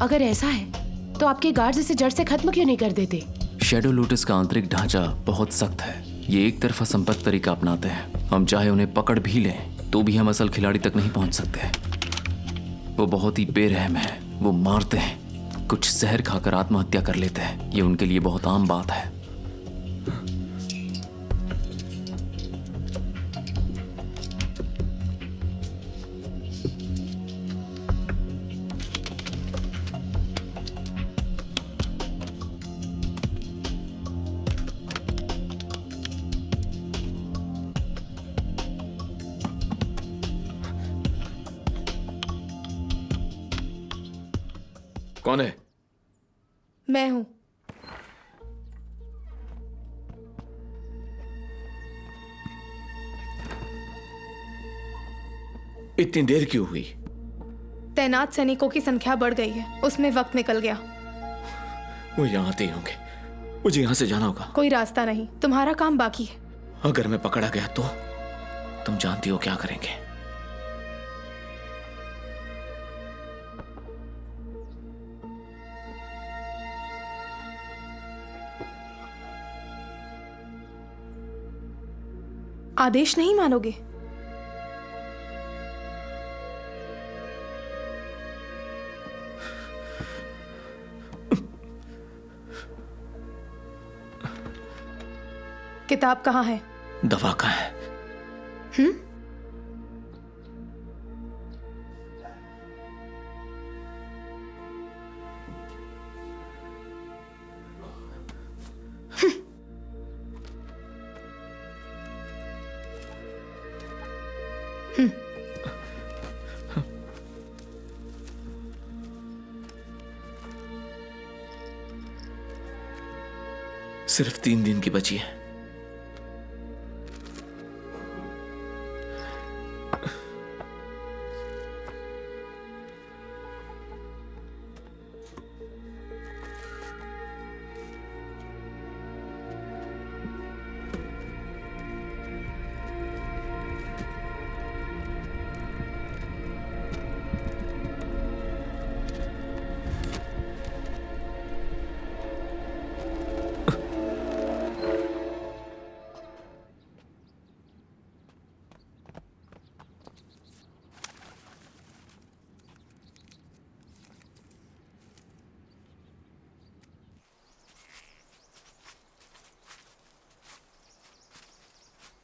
अगर ऐसा है तो आपके गार्ड्स इसे जड़ से खत्म क्यों नहीं कर देते? शैडो लोटस का आंतरिक ढांचा बहुत सख्त है। ये एक तरफा संपर्क तरीका अपनाते हैं। हम चाहे उन्हें पकड़ भी लें तो भी हम असल खिलाड़ी तक नहीं पहुंच सकते। वो बहुत ही बेरहम है। वो मारते हैं, कुछ जहर खाकर आत्महत्या कर लेते हैं। ये उनके लिए बहुत आम बात है। कौन है? मैं हूं। इतनी देर क्यों हुई? तैनात सैनिकों की संख्या बढ़ गई है, उसमें वक्त निकल गया। वो यहाँ आते ही होंगे। मुझे यहाँ से जाना होगा। कोई रास्ता नहीं, तुम्हारा काम बाकी है। अगर मैं पकड़ा गया तो तुम जानती हो क्या करेंगे। आदेश नहीं मानोगे? किताब कहाँ है? दवा कहाँ है? सिर्फ 3 दिन की बची है।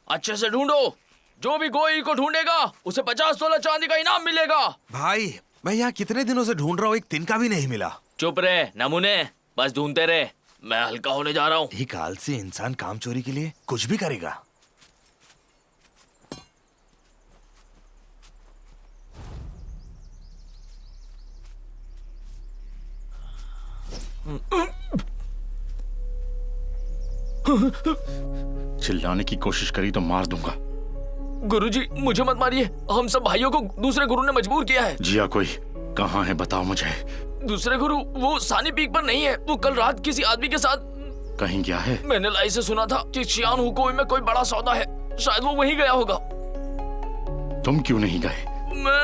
अच्छे से ढूंढो। जो भी गोई को ढूंढेगा उसे 50 तोला चांदी का इनाम मिलेगा। भाई मैं यहाँ कितने दिनों से ढूंढ रहा हूँ, एक तिनका भी नहीं मिला। चुप रहे नमूने, बस ढूंढते रहे। मैं हल्का होने जा रहा हूँ। एक आलसी इंसान काम चोरी के लिए कुछ भी करेगा। चिल्लाने की कोशिश करी तो मार दूंगा। गुरुजी मुझे मत मारिए, हम सब भाइयों को दूसरे गुरु ने मजबूर किया है। जिया कोई कहाँ है बताओ मुझे। दूसरे गुरु वो सानी पीक पर नहीं है, वो कल रात किसी आदमी के साथ कहीं गया है। मैंने लाई से सुना था कि शियान हुकोई में कोई बड़ा सौदा है, शायद वो वहीं गया होगा। तुम क्यों नहीं गए? मैं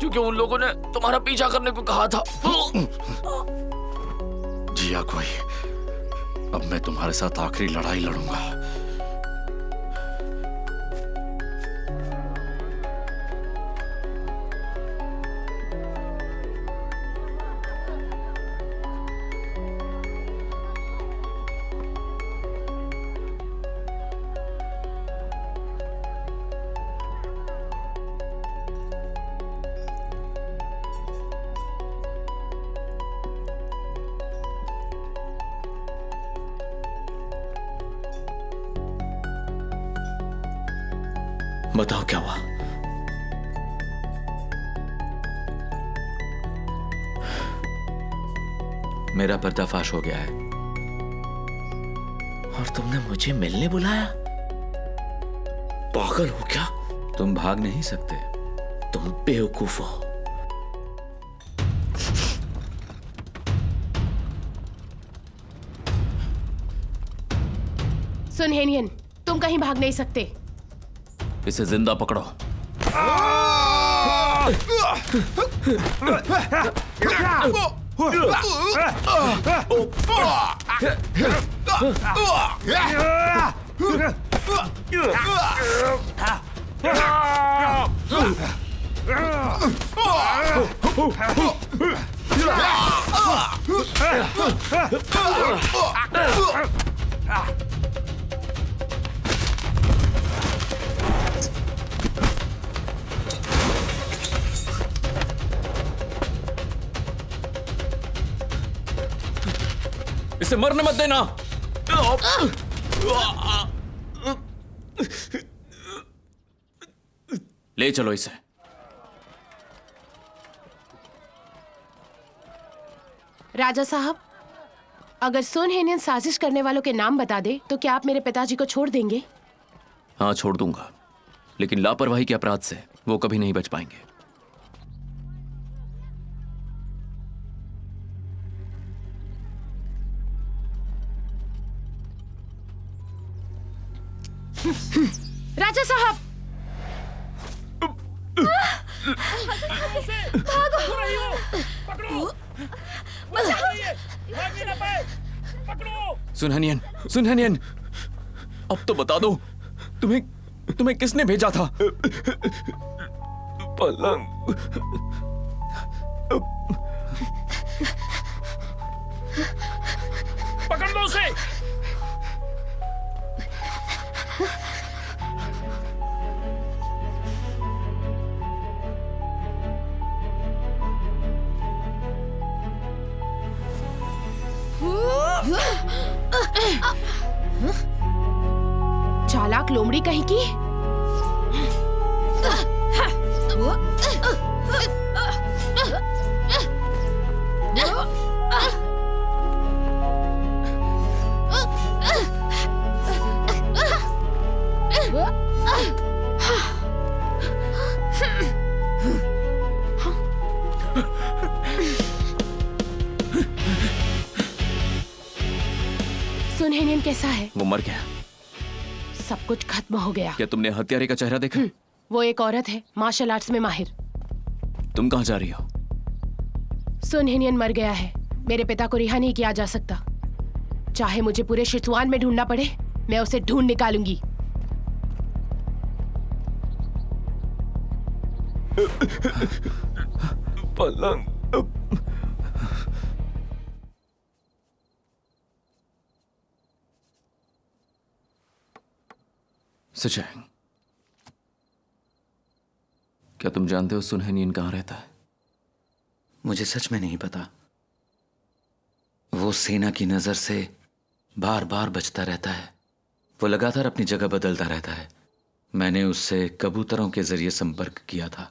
क्योंकि उन लोगों ने तुम्हारा पीछा करने को कहा था। जिया कोई, अब मैं तुम्हारे साथ आखिरी लड़ाई लड़ूंगा। बताओ क्या हुआ? मेरा पर्दाफाश हो गया है। और तुमने मुझे मिलने बुलाया? पागल हो क्या? तुम भाग नहीं सकते, तुम बेवकूफ हो। सुन हेनियन, तुम कहीं भाग नहीं सकते। इसे जिंदा पकड़ो। इसे मरने मत देना। ले चलो इसे। राजा साहब, अगर सुन हेनियन साजिश करने वालों के नाम बता दे तो क्या आप मेरे पिताजी को छोड़ देंगे? हाँ, छोड़ दूंगा, लेकिन लापरवाही के अपराध से वो कभी नहीं बच पाएंगे। राजा साहब, सुनहनियन, सुनहनियन, अब तो बता दो, तुम्हें किसने भेजा था? पलंग। पकड़ लो उसे। चालाक लोमड़ी कहीं की। सुन हेनियन कैसा है? वो मर गया। सब कुछ खत्म हो गया। क्या तुमने हत्यारे का चेहरा देखा? वो एक औरत है, मार्शल आर्ट्स में माहिर। तुम कहाँ जा रही हो? सुन हेनियन मर गया है। मेरे पिता को रिहा नहीं किया जा सकता। चाहे मुझे पूरे शिचुआन में ढूंढना पड़े, मैं उसे ढूंढ निकालूंगी। पलंग। सचैंग, क्या तुम जानते हो सुन हेनियन कहाँ रहता है? मुझे सच में नहीं पता। वो सेना की नजर से बार बार बचता रहता है। वो लगातार अपनी जगह बदलता रहता है। मैंने उससे कबूतरों के जरिए संपर्क किया था।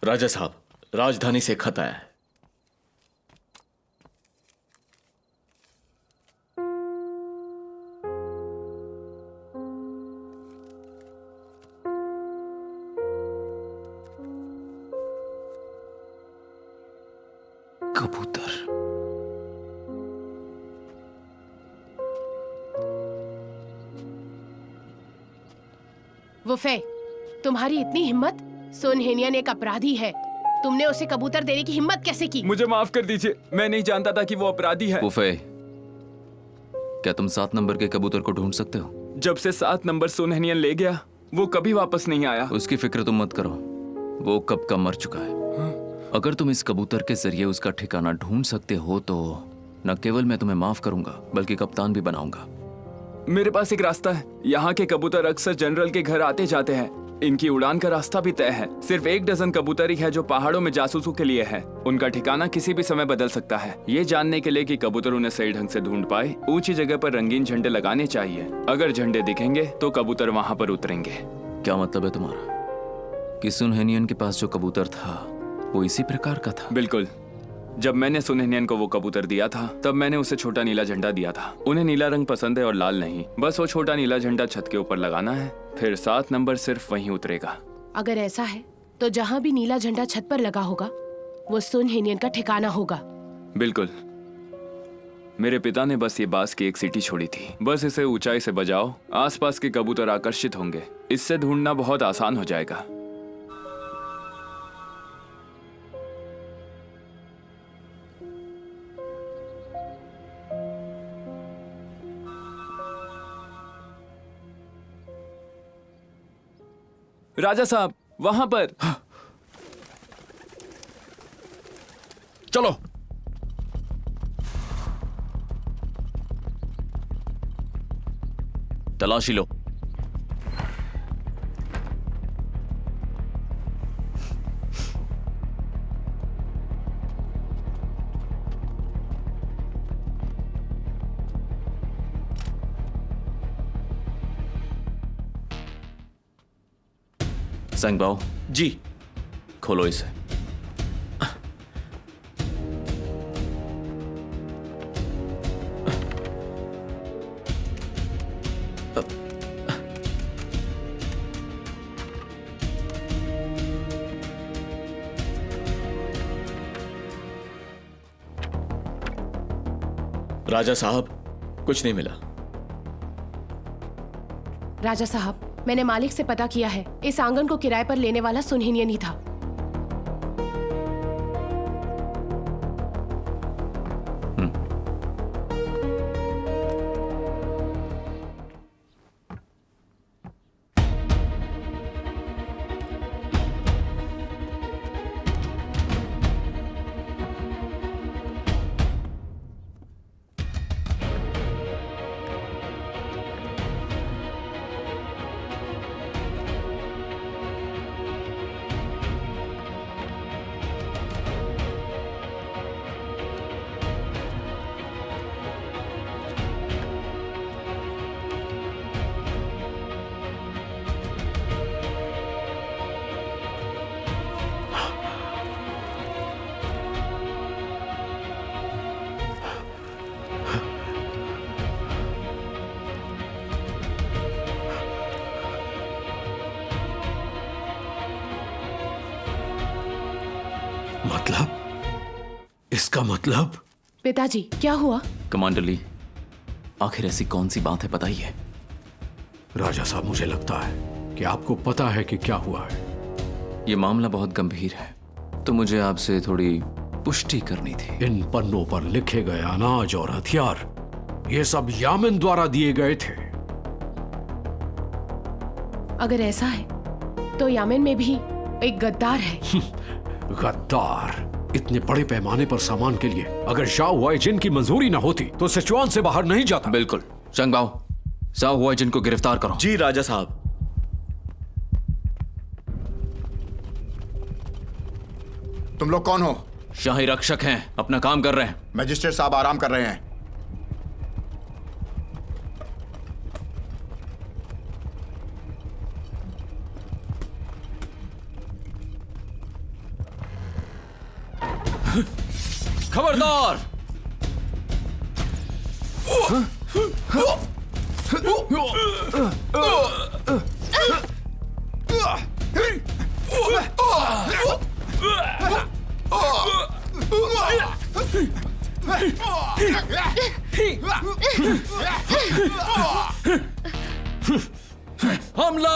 राजा साहब, राजधानी से खत आया है। कबूतर। वुफे, तुम्हारी इतनी हिम्मत? सुन हेनियन एक अपराधी है। तुमने उसे कबूतर देने की हिम्मत कैसे की? मुझे माफ कर दीजिए, मैं नहीं जानता था कि वो अपराधी है। वुफे, क्या तुम 7 नंबर के कबूतर को ढूंढ सकते हो? जब से 7 नंबर सुन हेनियन ले गया, वो कभी वापस नहीं आया। उसकी फिक्र तुम मत करो, वो कब का मर चुका है। अगर तुम इस कबूतर के जरिए उसका ठिकाना ढूंढ सकते हो तो न केवल मैं तुम्हें माफ करूंगा बल्कि कप्तान भी बनाऊंगा। मेरे पास एक रास्ता है। यहाँ के कबूतर अक्सर जनरल के घर आते जाते हैं। इनकी उड़ान का रास्ता भी तय है। सिर्फ 1 डज़न कबूतर ही है जो पहाड़ों में जासूसों के लिए है। उनका ठिकाना किसी भी समय बदल सकता है। ये जानने के लिए कि कबूतर उन्हें सही ढंग से ढूंढ पाए, ऊंची जगह पर रंगीन झंडे लगाने चाहिए। अगर झंडे दिखेंगे तो कबूतर वहाँ पर उतरेंगे। क्या मतलब है तुम्हारा? कि सुन हेनियन के पास जो कबूतर था वो इसी प्रकार का था? बिल्कुल। जब मैंने सुन हेनियन को वो कबूतर दिया था तब मैंने उसे छोटा नीला झंडा दिया था। उन्हें नीला रंग पसंद है और लाल नहीं। बस वो छोटा नीला झंडा छत के ऊपर लगाना है, फिर 7 नंबर सिर्फ वहीं उतरेगा। अगर ऐसा है तो जहाँ भी नीला झंडा छत पर लगा होगा वो सुन हेनियन का ठिकाना होगा। बिल्कुल। मेरे पिता ने बस ये बांस की एक सीटी छोड़ी थी। बस इसे ऊंचाई से बजाओ, आसपास के कबूतर आकर्षित होंगे। इससे ढूंढना बहुत आसान हो जाएगा। राजा साहब, वहां पर। चलो। तलाशी लो। संगबाओ जी। खोलो इसे। राजा साहब, कुछ नहीं मिला। राजा साहब, मैंने मालिक से पता किया है, इस आंगन को किराए पर लेने वाला सुनहिनियन ही था। मतलब? इसका मतलब? पिताजी, क्या हुआ? कमांडर ली, आखिर ऐसी कौन सी बात है, बताइए। राजा साहब, मुझे लगता है कि आपको पता है कि क्या हुआ है। यह मामला बहुत गंभीर है, तो मुझे आपसे थोड़ी पुष्टि करनी थी। इन पन्नों पर लिखे गए अनाज और हथियार, ये सब यामिन द्वारा दिए गए थे। अगर ऐसा है तो यामिन में भी एक गद्दार है। गद्दार? इतने बड़े पैमाने पर सामान के लिए अगर शाओ हुआइजिन की मंजूरी न होती तो सिचुआन से बाहर नहीं जाता। बिल्कुल। चंगबाओ, शाओ हुआइजिन को गिरफ्तार करो। जी राजा साहब। तुम लोग कौन हो? शाही रक्षक हैं, अपना काम कर रहे हैं। मजिस्ट्रेट साहब आराम कर रहे हैं। खबरदार! हमला!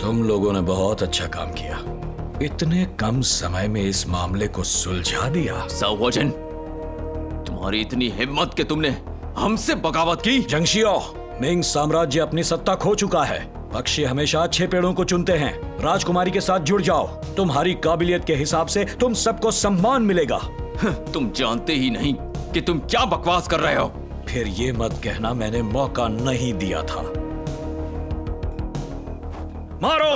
तुम लोगों ने बहुत अच्छा काम किया, इतने कम समय में इस मामले को सुलझा दिया। शाओ हुआइजिन, तुम्हारी इतनी हिम्मत कि तुमने हमसे बगावत की। जंगशियो, मिंग साम्राज्य अपनी सत्ता खो चुका है। पक्षी हमेशा अच्छे पेड़ों को चुनते हैं। राजकुमारी के साथ जुड़ जाओ, तुम्हारी काबिलियत के हिसाब से तुम सबको सम्मान मिलेगा। तुम जानते ही नहीं कि तुम क्या बकवास कर रहे हो। फिर ये मत कहना मैंने मौका नहीं दिया था। मारो!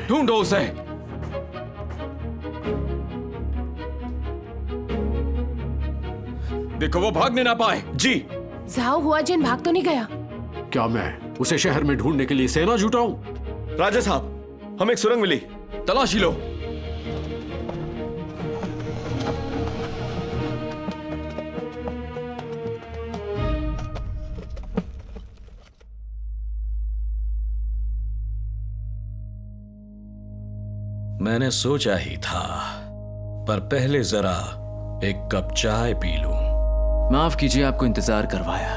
ढूंढो उसे। देखो वो भागने ना पाए। जी। शाओ हुआइजिन भाग तो नहीं गया? क्या मैं उसे शहर में ढूंढने के लिए सेना जुटाऊं? राजा साहब, हमें एक सुरंग मिली, तलाशी लो। मैंने सोचा ही था, पर पहले जरा एक कप चाय पी लूं। माफ कीजिए, आपको इंतजार करवाया।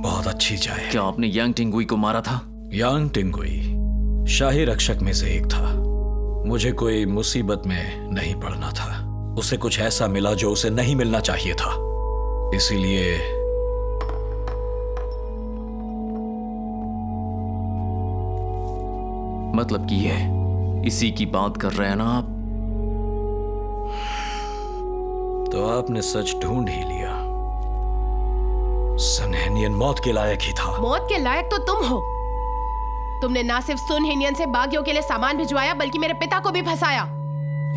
बहुत अच्छी चाय। क्या आपने यांग टिंगुई को मारा था? यांग टिंगुई? शाही रक्षक में से एक था। मुझे कोई मुसीबत में नहीं पड़ना था। उसे कुछ ऐसा मिला जो उसे नहीं मिलना चाहिए था, इसीलिए मतलब कि ये इसी की बात कर रहे हैं ना आप? तो आपने सच ढूंढ ही लिया। सनहेनियन मौत के लायक ही था। मौत के लायक तो तुम हो। तुमने ना सिर्फ सुन हिनियन से बागियों के लिए सामान भिजवाया, बल्कि मेरे पिता को भी फंसाया।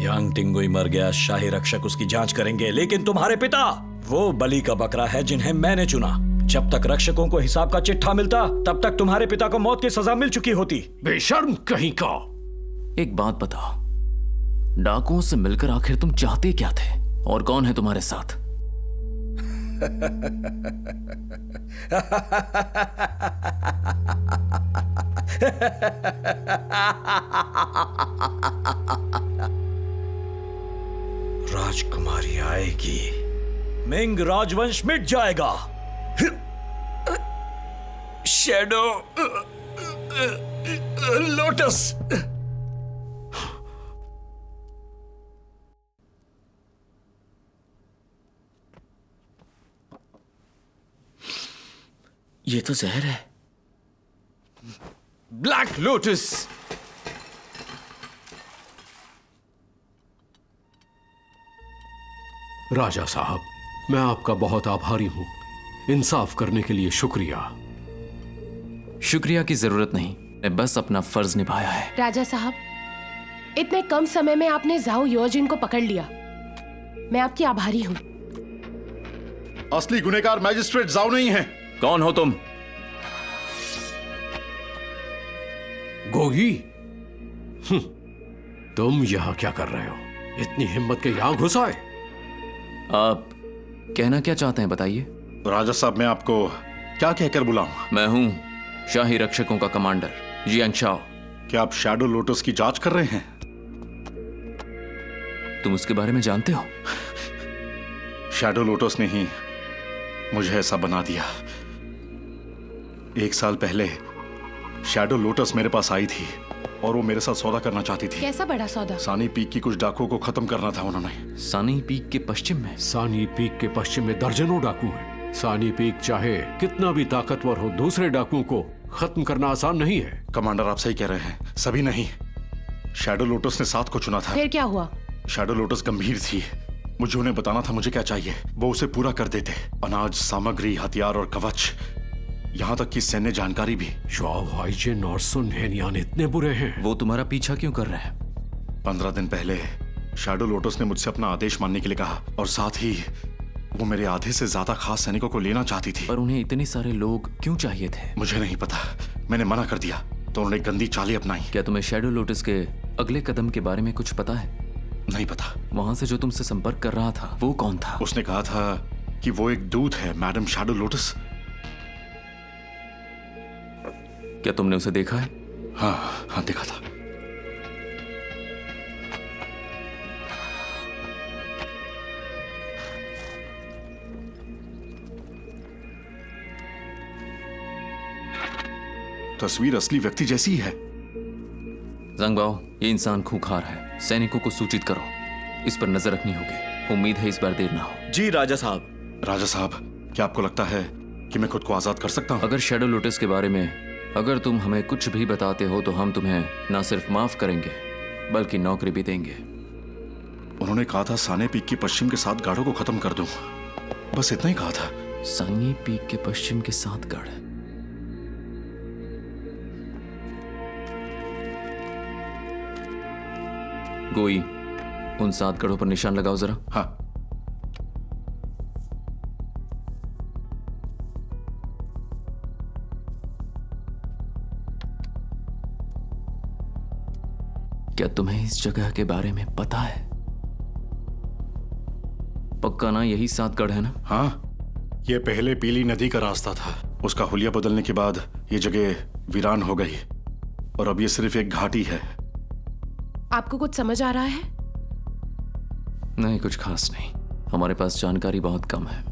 यांग टिंगुई मर गया, शाही रक्षक उसकी जांच करेंगे, लेकिन तुम्हारे पिता वो बलि का बकरा है जिन्हें मैंने चुना। जब तक रक्षकों को हिसाब का चिट्ठा मिलता, तब तक तुम्हारे पिता को मौत की सजा मिल चुकी होती। बेशर्म कहीं का। एक बात बताओ, डाकुओं से मिलकर आखिर तुम चाहते क्या थे, और कौन है तुम्हारे साथ? राजकुमारी आएगी, मिंग राजवंश मिट जाएगा। Shadow lotus. ये तो जहर है। Black lotus. राजा साहब, मैं आपका बहुत आभारी हूं। इंसाफ करने के लिए शुक्रिया। शुक्रिया की जरूरत नहीं, मैं बस अपना फर्ज निभाया है। राजा साहब, इतने कम समय में आपने जाओ योजिन को पकड़ लिया। मैं आपकी आभारी हूं। असली गुनहगार मैजिस्ट्रेट जाओ नहीं है। कौन हो तुम? गोही, तुम यहां क्या कर रहे हो? इतनी हिम्मत के यहां घुस आए? आप कहना क्या चाहते हैं, बताइए। राजा साहब, मैं आपको क्या कहकर बुलाऊं? मैं हूं शाही रक्षकों का कमांडर जियांग शाओ। क्या आप शैडो लोटस की जांच कर रहे हैं? तुम उसके बारे में जानते हो? शैडो लोटस ने ही मुझे ऐसा बना दिया। 1 साल पहले शैडो लोटस मेरे पास आई थी और वो मेरे साथ सौदा करना चाहती थी। कैसा बड़ा सौदा? सानी पीक की कुछ डाकुओं को खत्म करना था उन्होंने। सानी पीक के पश्चिम में? सानी पीक के पश्चिम में दर्जनों डाकू हैं। सानी पीक चाहे कितना भी ताकतवर हो, दूसरे डाकुओं को खत्म करना आसान नहीं है। कमांडर, आप सही कह रहे हैं। सभी नहीं, शैडो लोटस ने 7 को चुना था। फिर क्या हुआ? शैडो लोटस गंभीर थी। मुझे उन्हें बताना था मुझे क्या चाहिए, वो उसे पूरा कर देते। अनाज, सामग्री, हथियार और कवच, यहाँ तक कि सैन्य जानकारी भी। शाओ हाइजिन और सुन हेनियान इतने बुरे हैं। वो तुम्हारा पीछा क्यों कर रहे हैं? 15 दिन पहले शैडो लोटस ने मुझसे अपना आदेश मानने के लिए कहा, और साथ ही वो मेरे आधे से ज्यादा खास सैनिकों को लेना चाहती थी। पर उन्हें इतने सारे लोग क्यों चाहिए थे? मुझे नहीं पता। मैंने मना कर दिया तो उन्होंने गंदी चालें अपनाई। क्या तुम्हें शैडो लोटस के अगले कदम के बारे में कुछ पता है? नहीं पता। वहां से जो तुमसे संपर्क कर रहा था वो कौन था? उसने कहा था कि वो एक दूत है, मैडम शैडो लोटस। क्या तुमने उसे देखा है? हाँ, देखा था। तस्वीर असली व्यक्ति जैसी ही है। ज़ंगबाओ, ये इंसान खूंखार है। सैनिकों को सूचित करो, इस पर नजर रखनी होगी। उम्मीद है इस बार देर ना हो। जी राजा साहब। राजा साहब, क्या आपको लगता है कि मैं खुद को आजाद कर सकता हूँ? अगर शैडो लोटस के बारे में अगर तुम हमें कुछ भी बताते हो तो हम तुम्हें ना सिर्फ माफ करेंगे बल्कि नौकरी भी देंगे। उन्होंने कहा था साने पीक के पश्चिम के 7 गाढ़ों को खत्म कर दूं। बस इतना ही कहा था। सानी पीक के पश्चिम के 7 गाढ़? गोई, उन 7 गढ़ों पर निशान लगाओ जरा। हाँ। क्या तुम्हें इस जगह के बारे में पता है? पक्का ना यही 7 गढ़ है ना? हाँ, ये पहले पीली नदी का रास्ता था। उसका हुलिया बदलने के बाद ये जगह वीरान हो गई और अब ये सिर्फ एक घाटी है। आपको कुछ समझ आ रहा है? नहीं, कुछ खास नहीं। हमारे पास जानकारी बहुत कम है।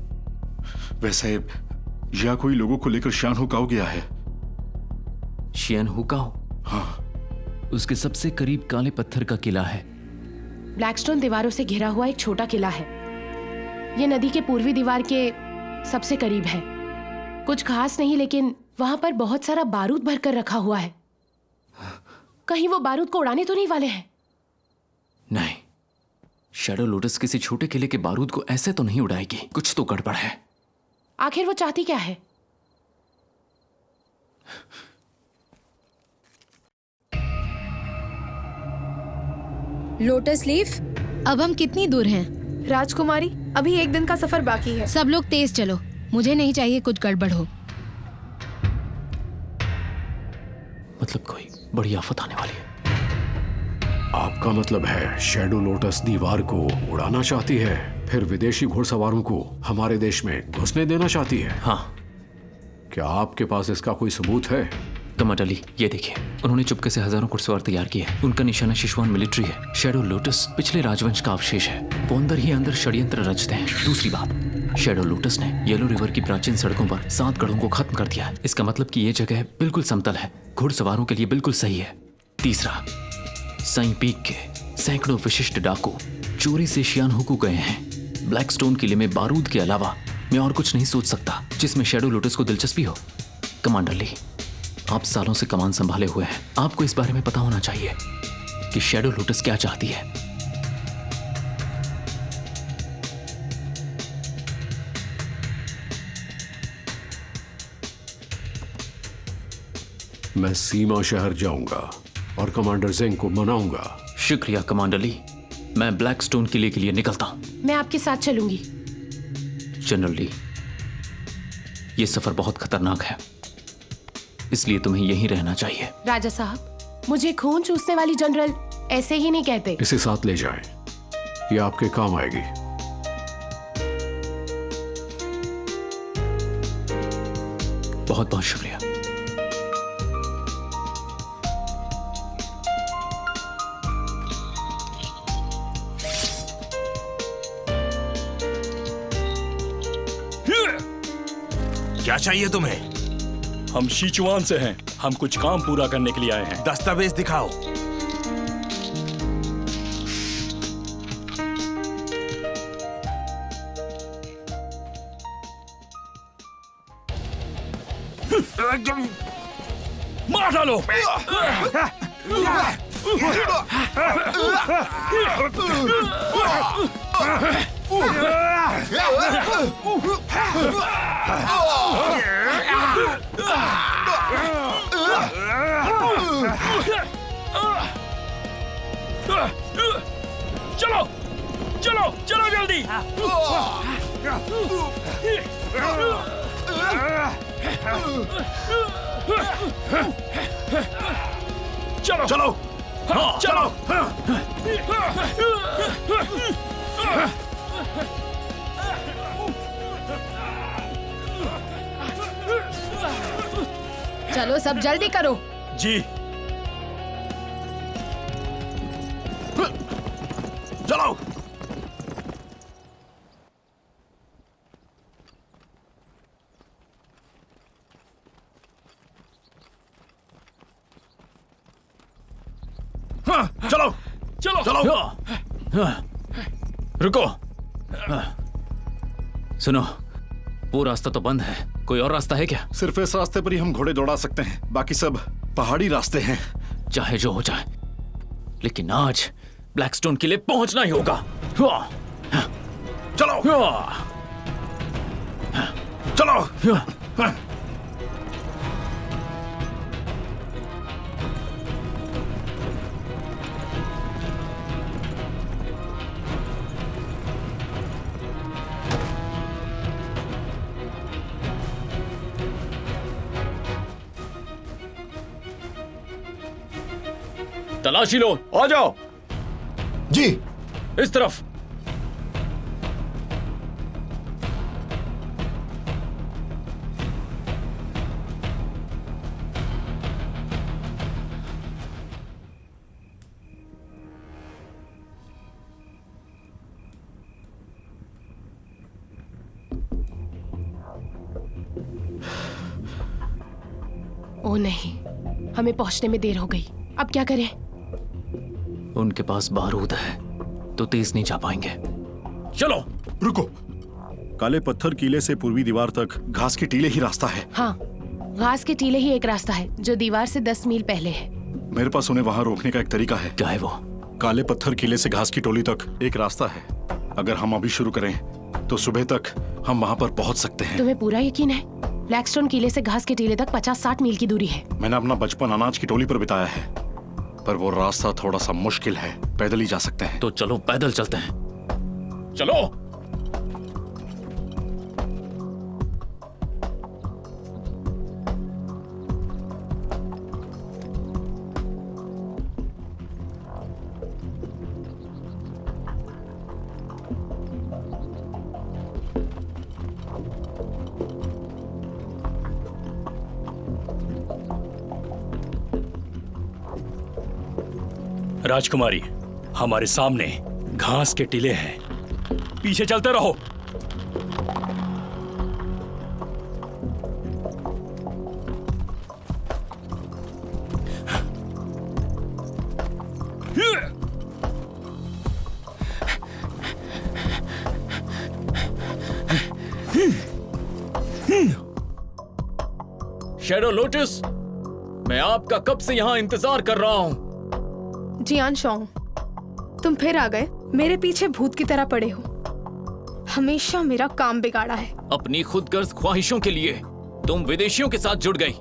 वैसे यह कोई लोगों को लेकर शियान हुकाओ गया है। शियान हुकाओ? हाँ, उसके सबसे करीब काले पत्थर का किला है। ब्लैकस्टोन दीवारों से घिरा हुआ एक छोटा किला है। ये नदी के पूर्वी दीवार के सबसे करीब है। कुछ खास नहीं, लेकिन वहां पर बहुत सारा बारूद भरकर रखा हुआ है। कहीं वो बारूद को उड़ाने तो नहीं वाले हैं? नहीं, शैडो लोटस किसी छोटे किले के बारूद को ऐसे तो नहीं उड़ाएगी। कुछ तो गड़बड़ है। आखिर वो चाहती क्या है? लोटस लीफ, अब हम कितनी दूर हैं? राजकुमारी, अभी 1 दिन का सफर बाकी है। सब लोग तेज चलो, मुझे नहीं चाहिए कुछ गड़बड़ हो। मतलब कोई बड़ी आफत आने वाली है। आपका मतलब है शैडो लोटस दीवार को उड़ाना चाहती है, फिर विदेशी घुड़सवारों को हमारे देश में घुसने देना चाहती है? हाँ। क्या आपके पास इसका कोई सबूत है? कमांडर ली, ये देखिए, उन्होंने चुपके से हजारों घुड़सवार तैयार किए हैं। उनका निशाना शिशुआन मिलिट्री है। शैडो लोटस पिछले राजवंश का अवशेष है। वो अंदर ही अंदर षड्यंत्र रचते हैं। दूसरी बात, शैडो लोटस ने येलो रिवर की प्राचीन सड़कों पर 7 गढ़ों को खत्म कर दिया है। इसका मतलब कि ये जगह बिल्कुल समतल है, घुड़सवारों के लिए बिल्कुल सही है। तीसरा, साई पीक के सैकड़ों विशिष्ट डाकू चोरी से शियानहुकू गए हैं। ब्लैकस्टोन किले में बारूद के अलावा मैं और कुछ नहीं सोच सकता जिसमें शैडो लोटस को दिलचस्पी हो। कमांडर ली, आप सालों से कमान संभाले हुए हैं। आपको इस बारे में पता होना चाहिए कि शैडो लोटस क्या चाहती है। मैं सीमा शहर जाऊंगा और कमांडर जेंग को मनाऊंगा। शुक्रिया कमांडर ली, मैं ब्लैकस्टोन किले के लिए निकलता हूं। मैं आपके साथ चलूंगी। जनरल ली, ये सफर बहुत खतरनाक है, इसलिए तुम्हें यहीं रहना चाहिए। राजा साहब, मुझे खून चूसने वाली जनरल ऐसे ही नहीं कहते। इसे साथ ले जाएं, ये आपके काम आएगी। बहुत बहुत शुक्रिया। क्या चाहिए तुम्हें? हम शिचुआन से हैं। हम कुछ काम पूरा करने के लिए आए हैं। दस्तावेज दिखाओ। मार डालो। चलो चलो चलो जल्दी। चलो चलो चलो। चलो सब जल्दी करो। जी। चलो। चलो चलो चलो। रुको। सुनो, वो रास्ता तो बंद है, कोई और रास्ता है क्या? सिर्फ इस रास्ते पर ही हम घोड़े दौड़ा सकते हैं, बाकी सब पहाड़ी रास्ते हैं। चाहे जो हो जाए, लेकिन आज ब्लैकस्टोन किले पहुंचना ही होगा। चलो चलो। तलाशी लो। आ जाओ। जी। इस तरफ। ओ नहीं, हमें पहुंचने में देर हो गई। अब क्या करें? उनके पास बारूद है तो तेज नहीं जा पाएंगे। चलो रुको। काले पत्थर किले से पूर्वी दीवार तक घास के टीले ही रास्ता है। हाँ, घास के टीले ही एक रास्ता है जो दीवार से 10 मील पहले है। मेरे पास उन्हें वहां रोकने का एक तरीका है। क्या है वो? काले पत्थर किले से घास की टोली तक एक रास्ता है। अगर हम अभी शुरू करें तो सुबह तक हम वहां पर पहुंच सकते हैं। तुम्हें पूरा यकीन है? ब्लैकस्टोन किले से घास के टीले तक 50-60 मील की दूरी है। मैंने अपना बचपन अनाज की टोली पर बिताया है, पर वो रास्ता थोड़ा सा मुश्किल है। पैदल ही जा सकते हैं। तो चलो पैदल चलते हैं। चलो। राजकुमारी, हमारे सामने घास के टीले हैं, पीछे चलते रहो। शैडो लोटस, मैं आपका कब से यहाँ इंतजार कर रहा हूँ। जियान शोंग, तुम फिर आ गए। मेरे पीछे भूत की तरह पड़े हो। हमेशा मेरा काम बिगाड़ा है। अपनी खुदगर्ज ख्वाहिशों के लिए तुम विदेशियों के साथ जुड़ गई।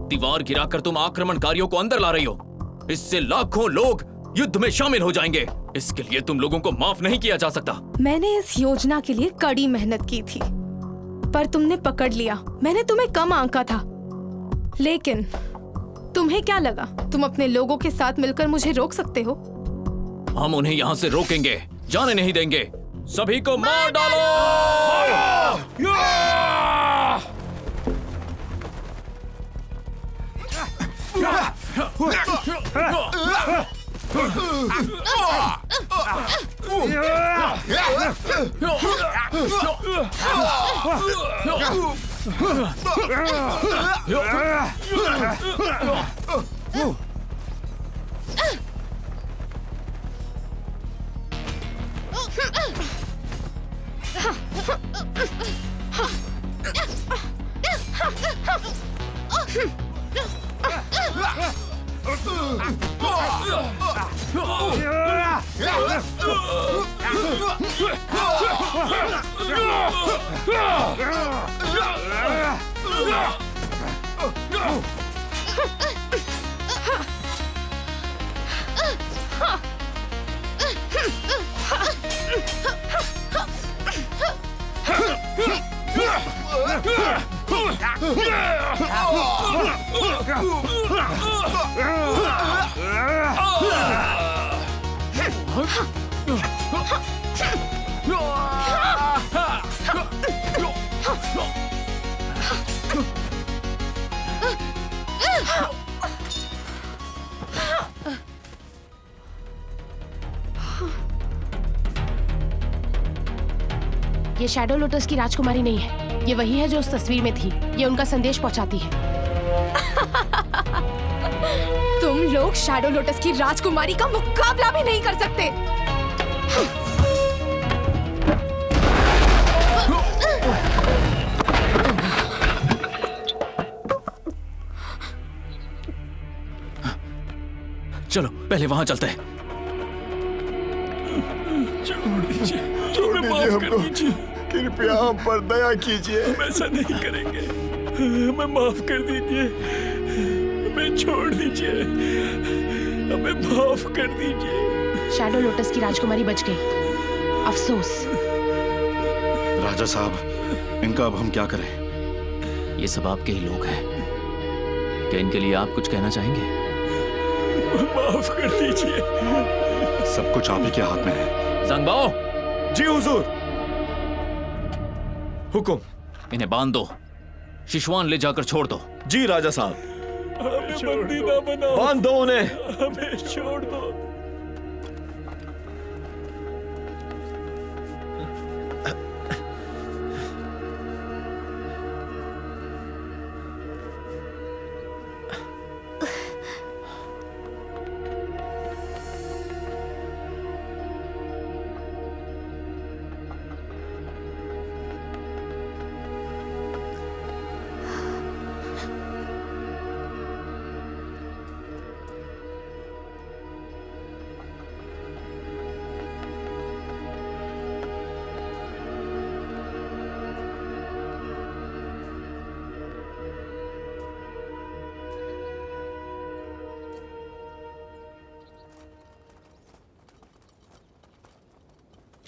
दीवार गिराकर तुम आक्रमणकारियों को अंदर ला रही हो। इससे लाखों लोग युद्ध में शामिल हो जाएंगे। इसके लिए तुम लोगों को माफ नहीं किया जा सकता। मैंने इस योजना के लिए कड़ी मेहनत की थी, पर तुमने पकड़ लिया। मैंने तुम्हें कम आंका था, लेकिन तुम्हें क्या लगा तुम अपने लोगों के साथ मिलकर मुझे रोक सकते हो? हम उन्हें यहाँ से रोकेंगे, जाने नहीं देंगे। सभी को मार डालो! ये शैडो लोटस की राजकुमारी नहीं है। ये वही है जो उस तस्वीर में थी। ये उनका संदेश पहुंचाती है। तुम लोग शैडो लोटस की राजकुमारी का मुकाबला भी नहीं कर सकते। चलो पहले वहां चलते हैं। छोड़ दीजिए हमको, कृपया हम पर दया कीजिए। हम ऐसा नहीं करेंगे, हमें माफ कर दीजिए, हमें छोड़ दीजिए, हमें माफ कर दीजिए। शैडो लोटस की राजकुमारी बच गई। अफसोस। राजा साहब, इनका अब हम क्या करें? ये सब आपके ही लोग हैं। क्या इनके लिए आप कुछ कहना चाहेंगे? माफ कर दीजिए। सब कुछ आप ही के हाथ में है। ज़ंगबाओ। जी हुजूर। हुकुम। इन्हें बांध दो, शिशवान ले जाकर छोड़ दो। जी राजा साहब। हमें बंदी ना बनाओ। बांध दो उन्हें। हमें छोड़ दो।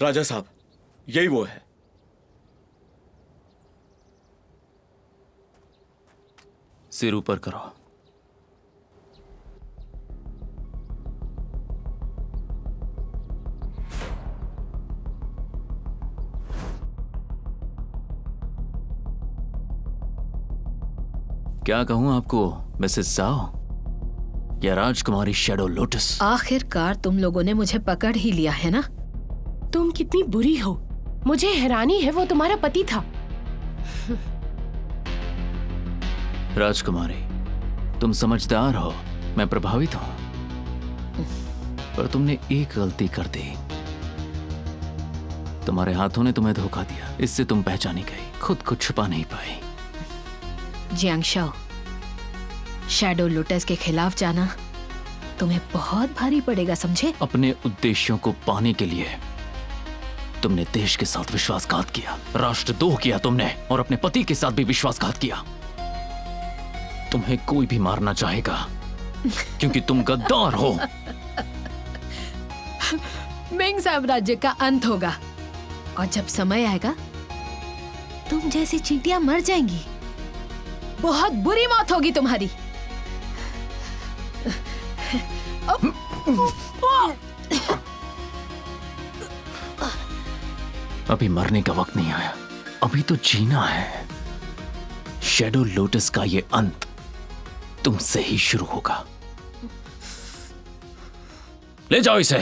राजा साहब, यही वो है। सिर ऊपर करो। क्या कहूं आपको मिसेस जाओ या राजकुमारी शैडो लोटस? आखिरकार तुम लोगों ने मुझे पकड़ ही लिया है ना? तुम कितनी बुरी हो। मुझे हैरानी है वो तुम्हारा पति था। राजकुमारी, तुम समझदार हो, मैं प्रभावित हूं, पर तुमने एक गलती कर दी। तुम्हारे हाथों ने तुम्हें धोखा दिया, इससे तुम पहचानी गई, खुद को छुपा नहीं पाई। जियांगशाओ, शैडो लोटस के खिलाफ जाना तुम्हें बहुत भारी पड़ेगा, समझे? अपने उद्देश्यों को पाने के लिए तुमने देश के साथ विश्वासघात किया, राष्ट्रद्रोह किया तुमने, और अपने पति के साथ भी विश्वासघात किया। तुम्हें कोई भी मारना चाहेगा क्योंकि तुम गद्दार हो। मिंग साम्राज्य का अंत होगा और जब समय आएगा तुम जैसी चींटियां मर जाएंगी। बहुत बुरी मौत होगी तुम्हारी। अभी मरने का वक्त नहीं आया, अभी तो जीना है। शैडो लोटस का ये अंत तुमसे ही शुरू होगा। ले जाओ इसे।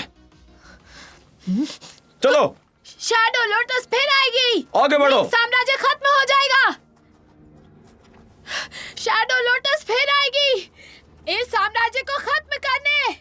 चलो। शैडो लोटस फिर आएगी। आगे बढ़ो। साम्राज्य खत्म हो जाएगा। शैडो लोटस फिर आएगी इस साम्राज्य को खत्म करने।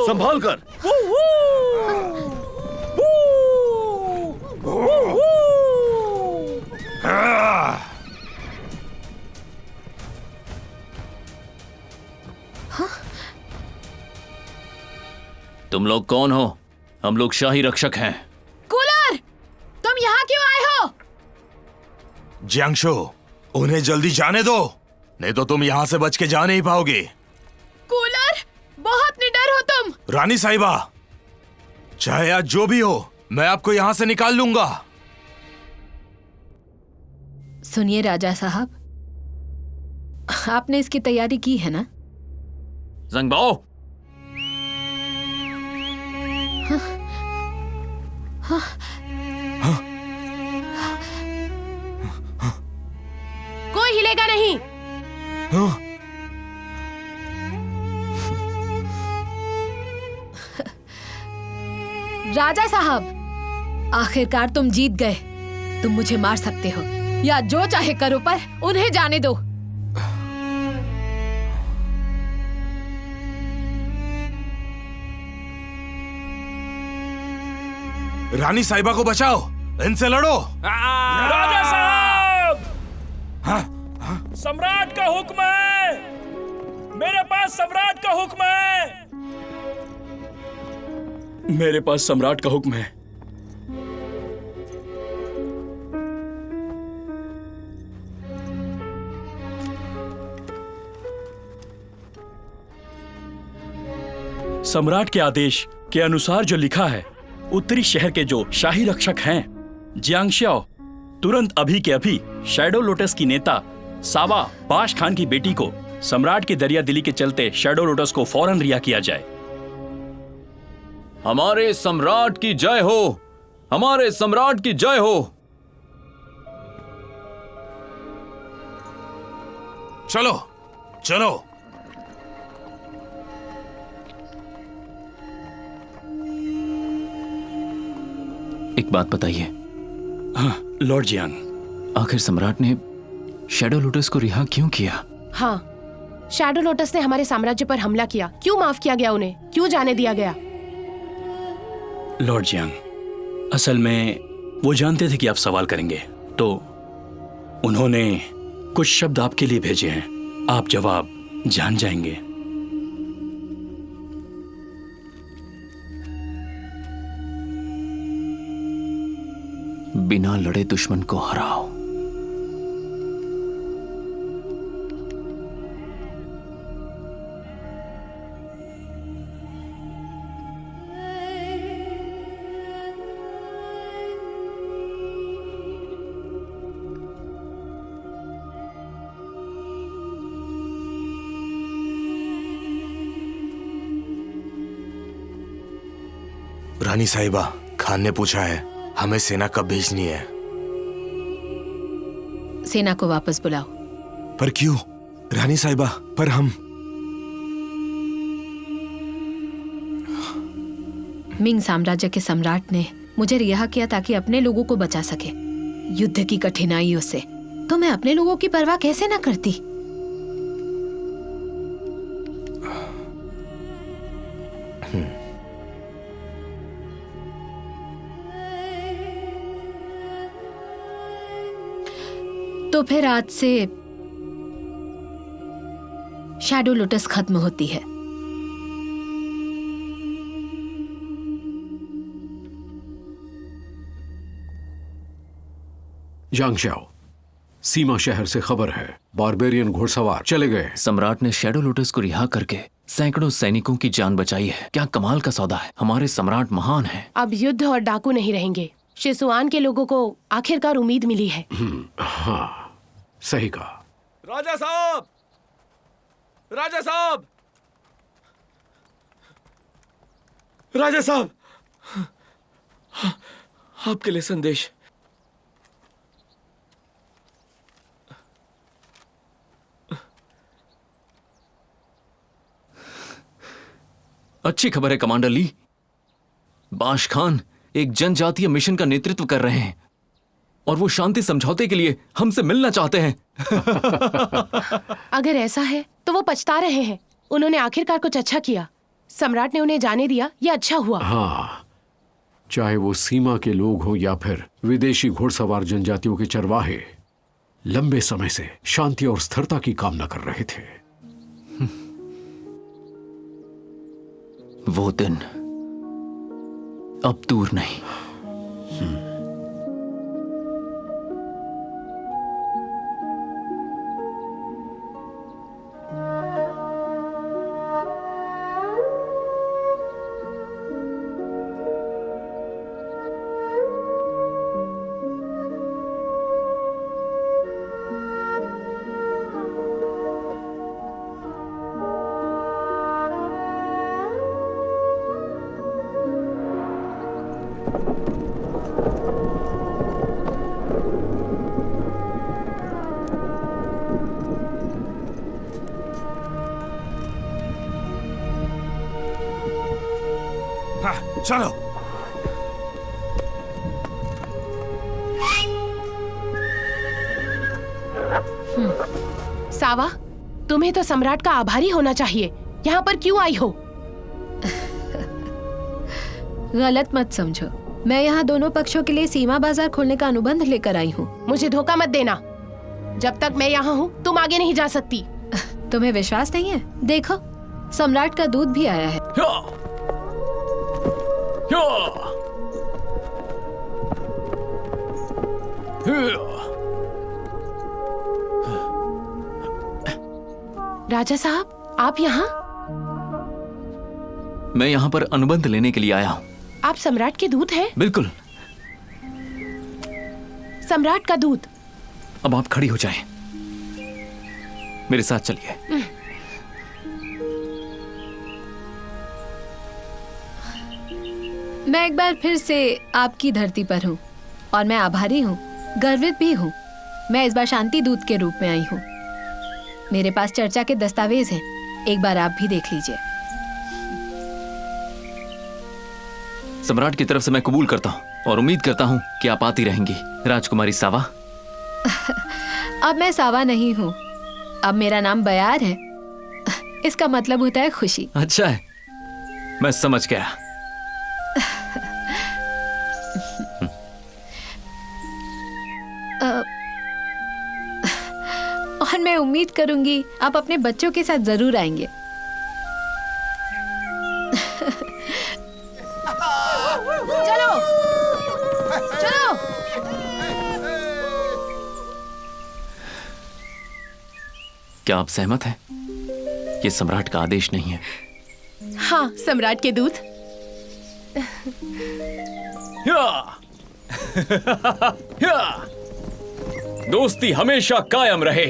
संभाल कर। तुम लोग कौन हो? हम लोग शाही रक्षक हैं। कूलर, तुम यहाँ क्यों आए हो? जियांगशो, उन्हें जल्दी जाने दो, नहीं तो तुम यहाँ से बच के जा नहीं पाओगे। कूलर, बहुत निडर हो तुम। रानी साहिबा, चाहे आज जो भी हो, मैं आपको यहाँ से निकाल लूंगा। सुनिए राजा साहब, आपने इसकी तैयारी की है ना? ज़ंगबाओ, कोई हिलेगा नहीं। राजा साहब, आखिरकार तुम जीत गए। तुम मुझे मार सकते हो या जो चाहे करो, पर उन्हें जाने दो। रानी साहिबा को बचाओ, इनसे लड़ो। राजा साहब, सम्राट का हुक्म है। मेरे पास सम्राट का हुक्म है। मेरे पास सम्राट का हुक्म है। सम्राट के आदेश के अनुसार जो लिखा है, उत्तरी शहर के जो शाही रक्षक हैं, जियांगशाओ, तुरंत अभी के अभी शैडो लोटस की नेता सावा बाश खान की बेटी को सम्राट की दरिया दिली के चलते शैडो लोटस को फौरन रिहा किया जाए। हमारे सम्राट की जय हो, हमारे सम्राट की जय हो। चलो चलो। एक बात बताइए। हाँ लॉर्ड जियांग, आखिर सम्राट ने शैडो लोटस को रिहा क्यों किया? हाँ, शैडो लोटस ने हमारे साम्राज्य पर हमला किया। क्यों माफ किया गया उन्हें? क्यों जाने दिया गया? लॉर्ड जियांग, असल में वो जानते थे कि आप सवाल करेंगे, तो उन्होंने कुछ शब्द आपके लिए भेजे हैं। आप जवाब जान जाएंगे। बिना लड़े दुश्मन को हराओ। रानी साहिबा, खान ने पूछा है हमें सेना कब भेजनी है। सेना को वापस बुलाओ। पर क्यों रानी साहिबा? पर हम मिंग साम्राज्य के सम्राट ने मुझे रिहा किया ताकि अपने लोगों को बचा सके युद्ध की कठिनाइयों से। तो मैं अपने लोगों की परवाह कैसे ना करती? तो फिर आज से शैडो लोटस खत्म होती है। जांगशाओ, सीमा शहर से खबर है, बारबेरियन घुड़सवार चले गए। सम्राट ने शैडो लोटस को रिहा करके सैकड़ों सैनिकों की जान बचाई है। क्या कमाल का सौदा है। हमारे सम्राट महान हैं। अब युद्ध और डाकू नहीं रहेंगे। शिसुआन के लोगों को आखिरकार उम्मीद मिली है। हाँ, सही कहा। राजा साहब, राजा साहब, राजा साहब, आपके लिए संदेश। अच्छी खबर है कमांडर ली। बाश खान एक जनजातीय मिशन का नेतृत्व कर रहे हैं और वो शांति समझौते के लिए हमसे मिलना चाहते हैं। अगर ऐसा है तो वो पछता रहे हैं। उन्होंने आखिरकार कुछ अच्छा किया। सम्राट ने उन्हें जाने दिया, ये अच्छा हुआ। हाँ, चाहे वो सीमा के लोग हों या फिर विदेशी घुड़सवार जनजातियों के चरवाहे, लंबे समय से शांति और स्थिरता की कामना कर रहे थे। वो दिन अब दूर नहीं। चलो। सावा, तुम्हें तो सम्राट का आभारी होना चाहिए। यहाँ पर क्यों आई हो? गलत मत समझो। मैं यहाँ दोनों पक्षों के लिए सीमा बाजार खोलने का अनुबंध लेकर आई हूँ। मुझे धोखा मत देना। जब तक मैं यहाँ हूँ तुम आगे नहीं जा सकती। तुम्हें विश्वास नहीं है? देखो, सम्राट का दूध भी आया है। राजा साहब, आप यहाँ? मैं यहाँ पर अनुबंध लेने के लिए आया हूँ। आप सम्राट के दूत हैं? बिल्कुल। सम्राट का दूत। अब आप खड़ी हो जाएं। मेरे साथ चलिए। मैं एक बार फिर से आपकी धरती पर हूँ और मैं आभारी हूँ, गर्वित भी हूँ। मैं इस बार शांति दूत के रूप में आई हूँ। मेरे पास चर्चा के दस्तावेज हैं, एक बार आप भी देख लीजिए। सम्राट की तरफ से मैं कबूल करता हूँ और उम्मीद करता हूँ कि आप आती रहेंगी, राजकुमारी सावा। अब मैं सावा नहीं हूँ, अब मेरा नाम बयार है। इसका मतलब होता है खुशी। अच्छा है, मैं समझ गया। और मैं उम्मीद करूंगी आप अपने बच्चों के साथ जरूर आएंगे। चलो चलो। क्या आप सहमत हैं? ये सम्राट का आदेश नहीं है। हाँ, सम्राट के दूत। दोस्ती हमेशा कायम रहे।